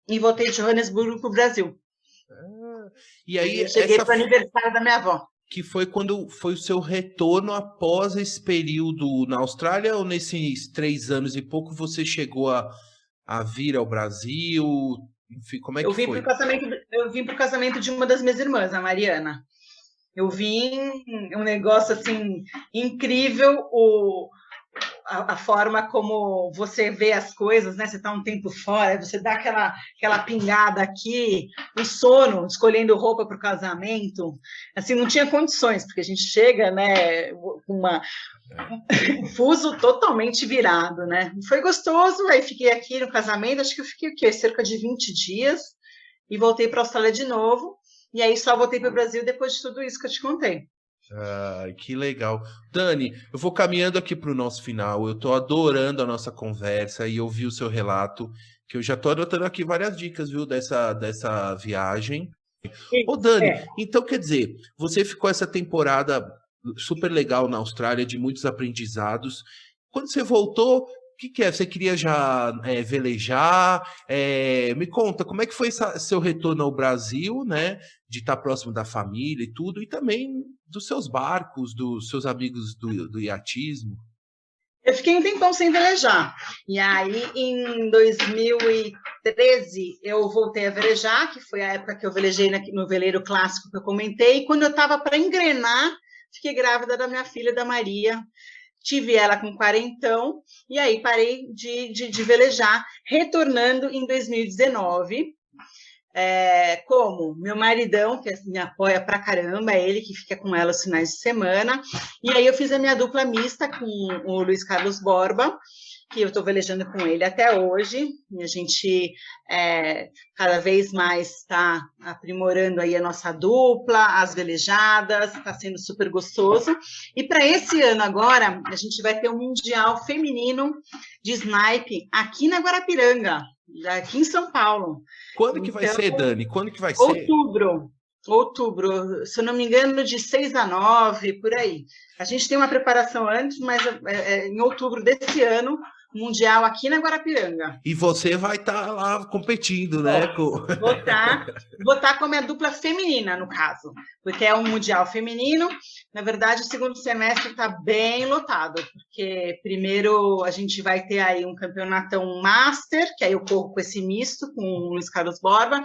[SPEAKER 3] e voltei de Johannesburgo para o Brasil.
[SPEAKER 2] E aí,
[SPEAKER 3] eu cheguei para o aniversário da minha avó.
[SPEAKER 2] Que foi quando foi o seu retorno após esse período na Austrália, ou nesses 3 anos e pouco você chegou a vir ao Brasil? Enfim, como é que foi?
[SPEAKER 3] Eu vim para o casamento de uma das minhas irmãs, a Mariana. Eu vim, um negócio assim incrível, a forma como você vê as coisas, né? Você está um tempo fora, você dá aquela pingada aqui, o sono, escolhendo roupa para o casamento, assim, não tinha condições, porque a gente chega, né, com um fuso totalmente virado, né? Foi gostoso, aí fiquei aqui no casamento, acho que eu fiquei o quê? Cerca de 20 dias, e voltei para a Austrália de novo, e aí só voltei para o Brasil depois de tudo isso que eu te contei.
[SPEAKER 2] Que legal. Dani, eu vou caminhando aqui para o nosso final. Eu estou adorando a nossa conversa e ouvir o seu relato, que eu já estou anotando aqui várias dicas, viu, dessa viagem. Ô, Dani, então quer dizer, você ficou essa temporada super legal na Austrália, de muitos aprendizados. Quando você voltou, o que é? Você queria já velejar? Me conta, como é que foi seu retorno ao Brasil, né? De estar próximo da família e tudo, e também dos seus barcos, dos seus amigos do iatismo.
[SPEAKER 3] Eu fiquei um tempão sem velejar. E aí, em 2013, eu voltei a velejar, que foi a época que eu velejei no veleiro clássico que eu comentei. E quando eu estava para engrenar, fiquei grávida da minha filha, da Maria. Tive ela com 40, e aí parei de velejar, retornando em 2019. Como meu maridão, que me apoia pra caramba, é ele que fica com ela os finais de semana, e aí eu fiz a minha dupla mista com o Luiz Carlos Borba, que eu estou velejando com ele até hoje, e a gente cada vez mais está aprimorando aí a nossa dupla, as velejadas, está sendo super gostoso, e para esse ano agora, a gente vai ter um Mundial Feminino de Snipe aqui na Guarapiranga, aqui em São Paulo.
[SPEAKER 2] Quando que vai ser, Dani? Quando que vai ser?
[SPEAKER 3] Outubro, se eu não me engano, de 6 a 9, por aí. A gente tem uma preparação antes, mas em outubro desse ano, Mundial aqui na Guarapiranga.
[SPEAKER 2] E você vai estar lá competindo, né?
[SPEAKER 3] Vou estar com a minha dupla feminina, no caso, porque é um Mundial feminino. Na verdade, o segundo semestre está bem lotado, porque primeiro a gente vai ter aí um campeonatão master, que aí eu corro com esse misto, com o Luiz Carlos Borba.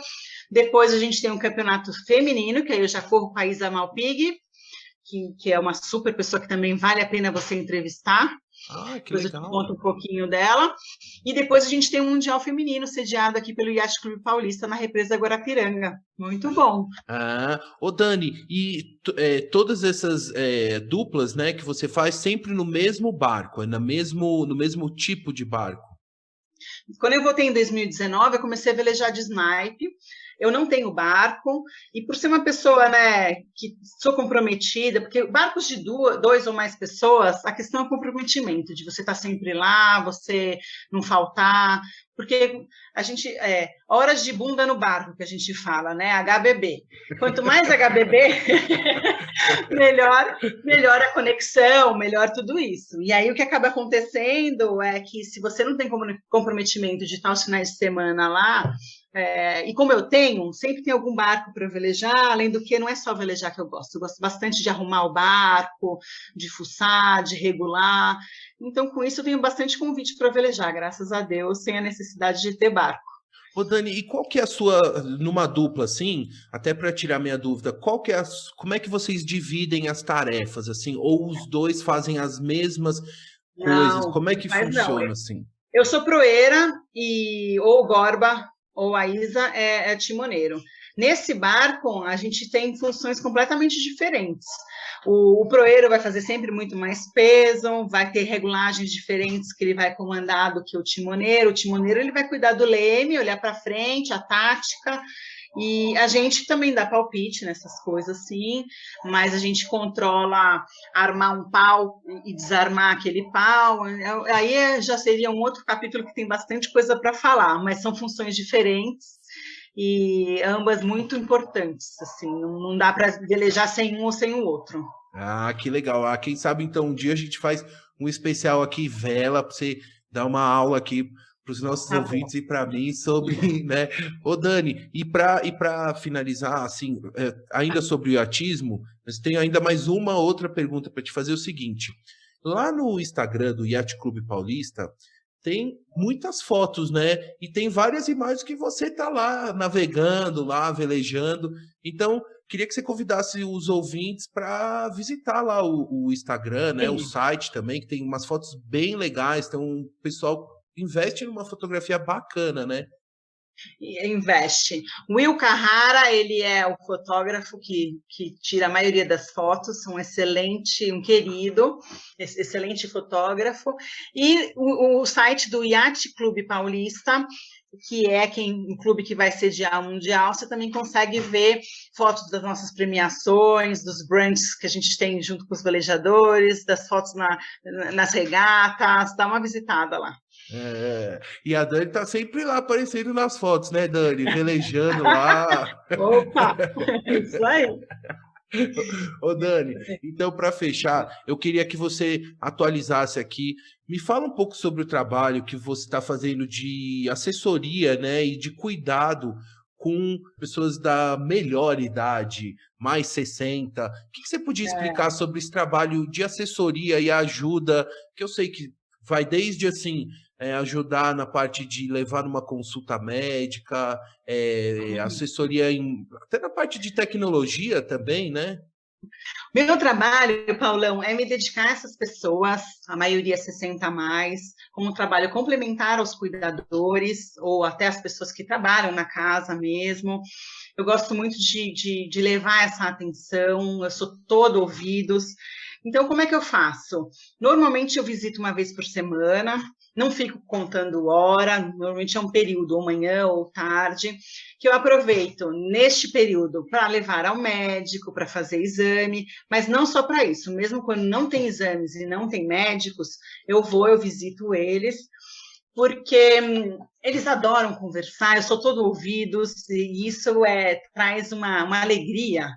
[SPEAKER 3] Depois a gente tem um campeonato feminino, que aí eu já corro com a Isa Malpig, que é uma super pessoa que também vale a pena você entrevistar.
[SPEAKER 2] Que
[SPEAKER 3] depois
[SPEAKER 2] legal.
[SPEAKER 3] Eu te conto um pouquinho dela. E depois a gente tem um Mundial Feminino sediado aqui pelo Yacht Clube Paulista na represa Guarapiranga. Muito bom.
[SPEAKER 2] Ô Dani, e todas essas duplas, né, que você faz sempre no mesmo barco, no mesmo tipo de barco?
[SPEAKER 3] Quando eu voltei em 2019, eu comecei a velejar de Snipe. eu não tenho barco, e por ser uma pessoa, né, que sou comprometida, porque barcos de dois ou mais pessoas, a questão é o comprometimento, de você estar sempre lá, você não faltar, porque a gente, horas de bunda no barco, que a gente fala, né, HBB. Quanto mais HBB, melhor a conexão, melhor tudo isso. E aí o que acaba acontecendo é que se você não tem comprometimento de estar os finais de semana lá, e como eu tenho, sempre tem algum barco para velejar, além do que não é só velejar que eu gosto bastante de arrumar o barco, de fuçar, de regular. Então, com isso, eu tenho bastante convite para velejar, graças a Deus, sem a necessidade de ter barco.
[SPEAKER 2] Ô Dani, e qual que é a sua, numa dupla assim, até para tirar minha dúvida, como é que vocês dividem as tarefas, assim, ou os dois fazem as mesmas coisas? Como é que funciona assim?
[SPEAKER 3] Eu sou proeira e ou o Gorba ou a Isa é timoneiro. Nesse barco, a gente tem funções completamente diferentes. O proeiro vai fazer sempre muito mais peso, vai ter regulagens diferentes que ele vai comandar do que o timoneiro. O timoneiro ele vai cuidar do leme, olhar para frente, a tática, e a gente também dá palpite nessas coisas, sim, mas a gente controla armar um pau e desarmar aquele pau. Aí já seria um outro capítulo que tem bastante coisa para falar, mas são funções diferentes e ambas muito importantes, assim, não dá para velejar sem um ou sem o outro.
[SPEAKER 2] Ah, que legal. Ah, quem sabe então um dia a gente faz um especial aqui, vela, para você dar uma aula aqui para os nossos ouvintes e para mim sobre, né? Ô Dani, e para finalizar, assim, ainda sobre o iatismo, mas tenho ainda mais uma outra pergunta para te fazer, o seguinte. Lá no Instagram do Yacht Clube Paulista, tem muitas fotos, né? E tem várias imagens que você tá lá navegando, lá velejando. Então, queria que você convidasse os ouvintes para visitar lá o Instagram, né? O site também, que tem umas fotos bem legais. Então, o pessoal investe numa fotografia bacana, né?
[SPEAKER 3] Investe. Will Carrara, ele é o fotógrafo que tira a maioria das fotos, um querido, excelente fotógrafo, e o site do Yacht Clube Paulista, que é o clube que vai sediar o Mundial, você também consegue ver fotos das nossas premiações, dos brunches que a gente tem junto com os velejadores, das fotos nas regatas, dá uma visitada lá.
[SPEAKER 2] E a Dani tá sempre lá aparecendo nas fotos, né, Dani? Velejando lá.
[SPEAKER 3] Opa! Isso aí.
[SPEAKER 2] Ô Dani, então para fechar, eu queria que você atualizasse aqui, me fala um pouco sobre o trabalho que você está fazendo de assessoria, né, e de cuidado com pessoas da melhor idade, mais 60. O que você podia explicar sobre esse trabalho de assessoria e ajuda, que eu sei que vai desde assim, ajudar na parte de levar uma consulta médica, assessoria até na parte de tecnologia também, né?
[SPEAKER 3] Meu trabalho, Paulão, é me dedicar a essas pessoas, a maioria 60 a mais, como um trabalho complementar aos cuidadores, ou até as pessoas que trabalham na casa mesmo. Eu gosto muito de levar essa atenção, eu sou todo ouvidos. Então, como é que eu faço? Normalmente eu visito uma vez por semana, não fico contando hora, normalmente é um período, ou manhã ou tarde, que eu aproveito neste período para levar ao médico, para fazer exame, mas não só para isso, mesmo quando não tem exames e não tem médicos, eu visito eles, porque eles adoram conversar, eu sou todo ouvidos, e isso traz uma alegria,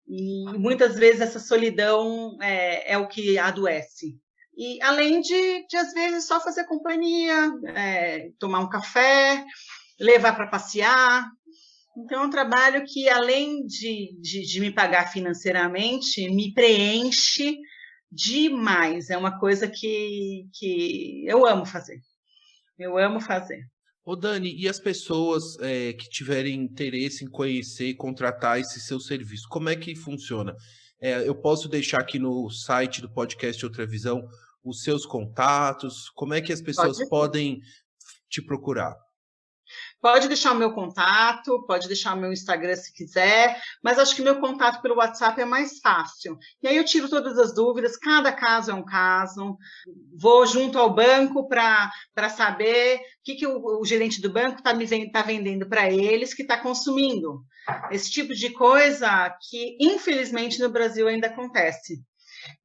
[SPEAKER 3] e muitas vezes essa solidão é o que adoece. E além de às vezes, só fazer companhia, tomar um café, levar para passear. Então, é um trabalho que, além de me pagar financeiramente, me preenche demais. É uma coisa que eu amo fazer. Eu amo fazer.
[SPEAKER 2] Ô Dani, e as pessoas que tiverem interesse em conhecer e contratar esse seu serviço, como é que funciona? Eu posso deixar aqui no site do podcast Outra Visão os seus contatos, como é que as pessoas podem te procurar?
[SPEAKER 3] Pode deixar o meu contato, pode deixar o meu Instagram se quiser, mas acho que meu contato pelo WhatsApp é mais fácil. E aí eu tiro todas as dúvidas, cada caso é um caso, vou junto ao banco para saber o que o gerente do banco está vendendo para eles que está consumindo. Esse tipo de coisa que, infelizmente, no Brasil ainda acontece.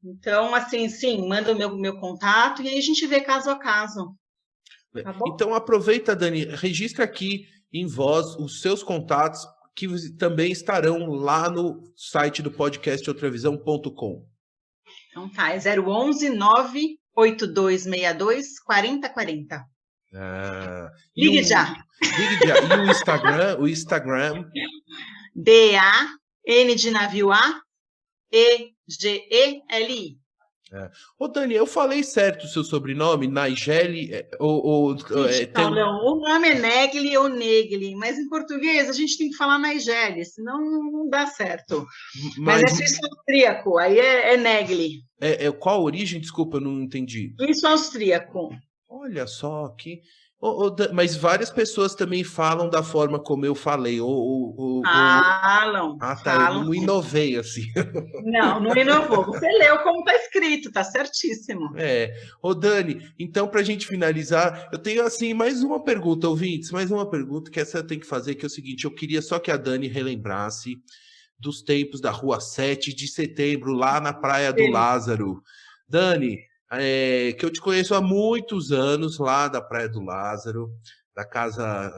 [SPEAKER 3] Então, assim, sim, manda o meu contato e aí a gente vê caso a caso. Tá bom?
[SPEAKER 2] Então aproveita, Dani, registra aqui em voz os seus contatos que também estarão lá no site do podcast outravisão.com.
[SPEAKER 3] Então tá, é 011 98262 4040. Ligue já.
[SPEAKER 2] Ligue já. E o Instagram?
[SPEAKER 3] D-A-N de navio A, E-G-E-L-I.
[SPEAKER 2] Ô, Dani, eu falei certo o seu sobrenome, Nigeli,
[SPEAKER 3] O nome é Negli ou Negli, mas em português a gente tem que falar Nigeli, senão não dá certo. Mas é suíço-austríaco, aí é Negli.
[SPEAKER 2] Qual a origem? Desculpa, eu não entendi.
[SPEAKER 3] Suíço-austríaco.
[SPEAKER 2] Olha só, que... mas várias pessoas também falam da forma como eu falei.
[SPEAKER 3] Falam.
[SPEAKER 2] Eu não inovei assim.
[SPEAKER 3] Não inovou. Você leu como está escrito, tá certíssimo.
[SPEAKER 2] Ô Dani, então para a gente finalizar, eu tenho assim mais uma pergunta, ouvintes, mais uma pergunta que essa eu tenho que fazer, que é o seguinte, eu queria só que a Dani relembrasse dos tempos da Rua 7 de Setembro, lá na Praia do Lázaro. Dani, que eu te conheço há muitos anos, lá da Praia do Lázaro, da casa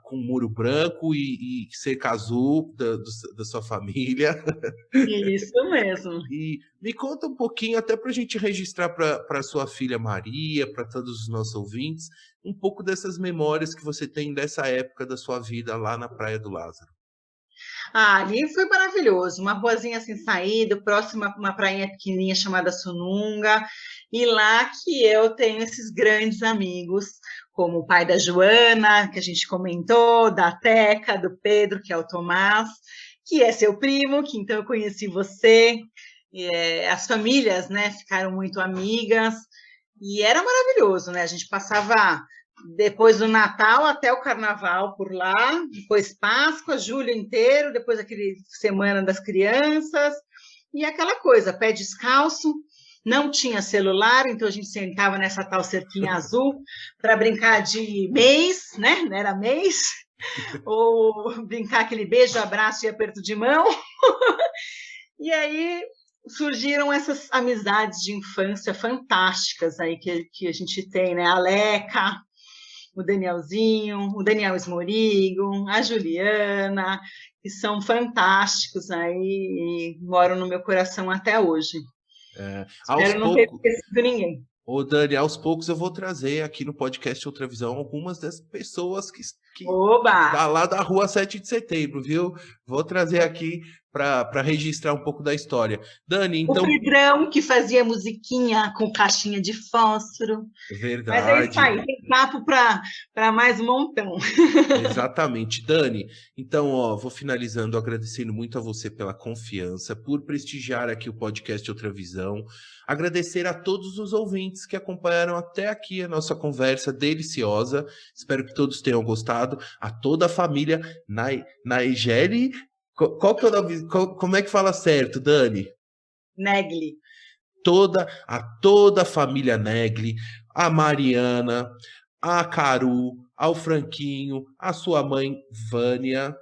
[SPEAKER 2] com muro branco e cerca azul da sua família.
[SPEAKER 3] Isso mesmo.
[SPEAKER 2] E me conta um pouquinho, até para a gente registrar para sua filha Maria, para todos os nossos ouvintes, um pouco dessas memórias que você tem dessa época da sua vida lá na Praia do Lázaro.
[SPEAKER 3] Ali foi maravilhoso, uma ruazinha assim saída, próxima a uma prainha pequenininha chamada Sununga, e lá que eu tenho esses grandes amigos, como o pai da Joana, que a gente comentou, da Teca, do Pedro, que é o Tomás, que é seu primo, que então eu conheci você, as famílias, né, ficaram muito amigas, e era maravilhoso, né, a gente passava... Depois do Natal até o Carnaval por lá, depois Páscoa, julho inteiro, depois aquele Semana das Crianças, e aquela coisa, pé descalço, não tinha celular, então a gente sentava nessa tal cerquinha azul para brincar de mês, né? Não era mês, ou brincar aquele beijo, abraço e aperto de mão. E aí surgiram essas amizades de infância fantásticas aí que a gente tem, né? A Leca, o Danielzinho, o Daniel Esmorigo, a Juliana, que são fantásticos aí e moram no meu coração até hoje. Espero não ter esquecido ninguém.
[SPEAKER 2] Ô, Dani, aos poucos eu vou trazer aqui no podcast Outra Visão algumas das pessoas que lá da Rua 7 de Setembro, viu? Vou trazer aqui para registrar um pouco da história. Dani, então...
[SPEAKER 3] O Pedrão, que fazia musiquinha com caixinha de fósforo.
[SPEAKER 2] Verdade.
[SPEAKER 3] Mas é isso aí, tem papo para mais um montão.
[SPEAKER 2] Exatamente. Dani, então, vou finalizando agradecendo muito a você pela confiança, por prestigiar aqui o podcast Outra Visão, agradecer a todos os ouvintes que acompanharam até aqui a nossa conversa deliciosa, espero que todos tenham gostado, a toda a família Nigeli. Qual que é o nome? Como é que fala certo, Dani?
[SPEAKER 3] Negli.
[SPEAKER 2] Toda a família Negli, a Mariana, a Caru, ao Franquinho, a sua mãe Vânia.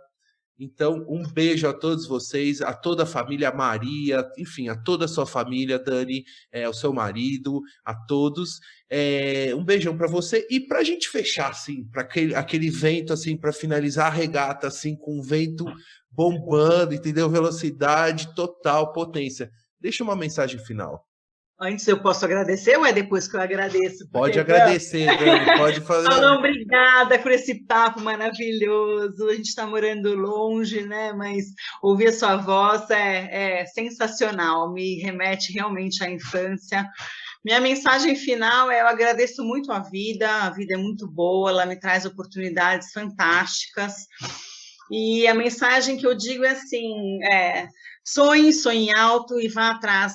[SPEAKER 2] Então, um beijo a todos vocês, a toda a família, a Maria, enfim, a toda a sua família, Dani, ao seu marido, a todos. Um beijão para você. E para a gente fechar, assim, para aquele vento, assim, para finalizar a regata, assim, com o vento bombando, entendeu? Velocidade total, potência. Deixa uma mensagem final.
[SPEAKER 3] Antes eu posso agradecer ou é depois que eu agradeço?
[SPEAKER 2] Pode agradecer, Dani, pode fazer.
[SPEAKER 3] Alô, obrigada por esse papo maravilhoso. A gente está morando longe, né? Mas ouvir a sua voz é sensacional, me remete realmente à infância. Minha mensagem final eu agradeço muito a vida é muito boa, ela me traz oportunidades fantásticas. E a mensagem que eu digo é assim, sonhe alto e vá atrás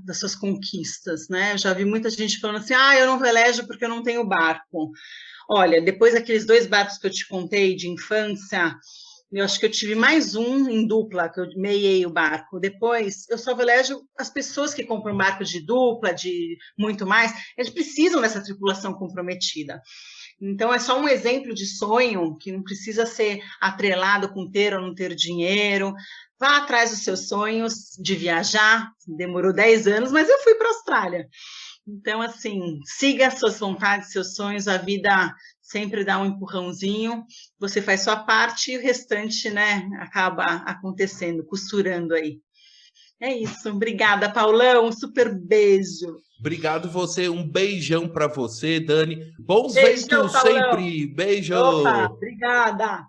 [SPEAKER 3] das suas conquistas, né? Eu já vi muita gente falando assim, eu não velejo porque eu não tenho barco. Olha, depois daqueles 2 barcos que eu te contei de infância, eu acho que eu tive mais um em dupla, que eu meiei o barco. Depois, eu só velejo as pessoas que compram barco de dupla, de muito mais, eles precisam dessa tripulação comprometida. Então, é só um exemplo de sonho que não precisa ser atrelado com ter ou não ter dinheiro. Vá atrás dos seus sonhos de viajar. Demorou 10 anos, mas eu fui para a Austrália. Então, assim, siga as suas vontades, seus sonhos, a vida sempre dá um empurrãozinho, você faz sua parte e o restante, né, acaba acontecendo, costurando aí. É isso, obrigada, Paulão, um super beijo.
[SPEAKER 2] Obrigado você, um beijão para você, Dani. Bons
[SPEAKER 3] Beijão,
[SPEAKER 2] ventos
[SPEAKER 3] Paulão.
[SPEAKER 2] sempre. Beijo.
[SPEAKER 3] Opa, obrigada.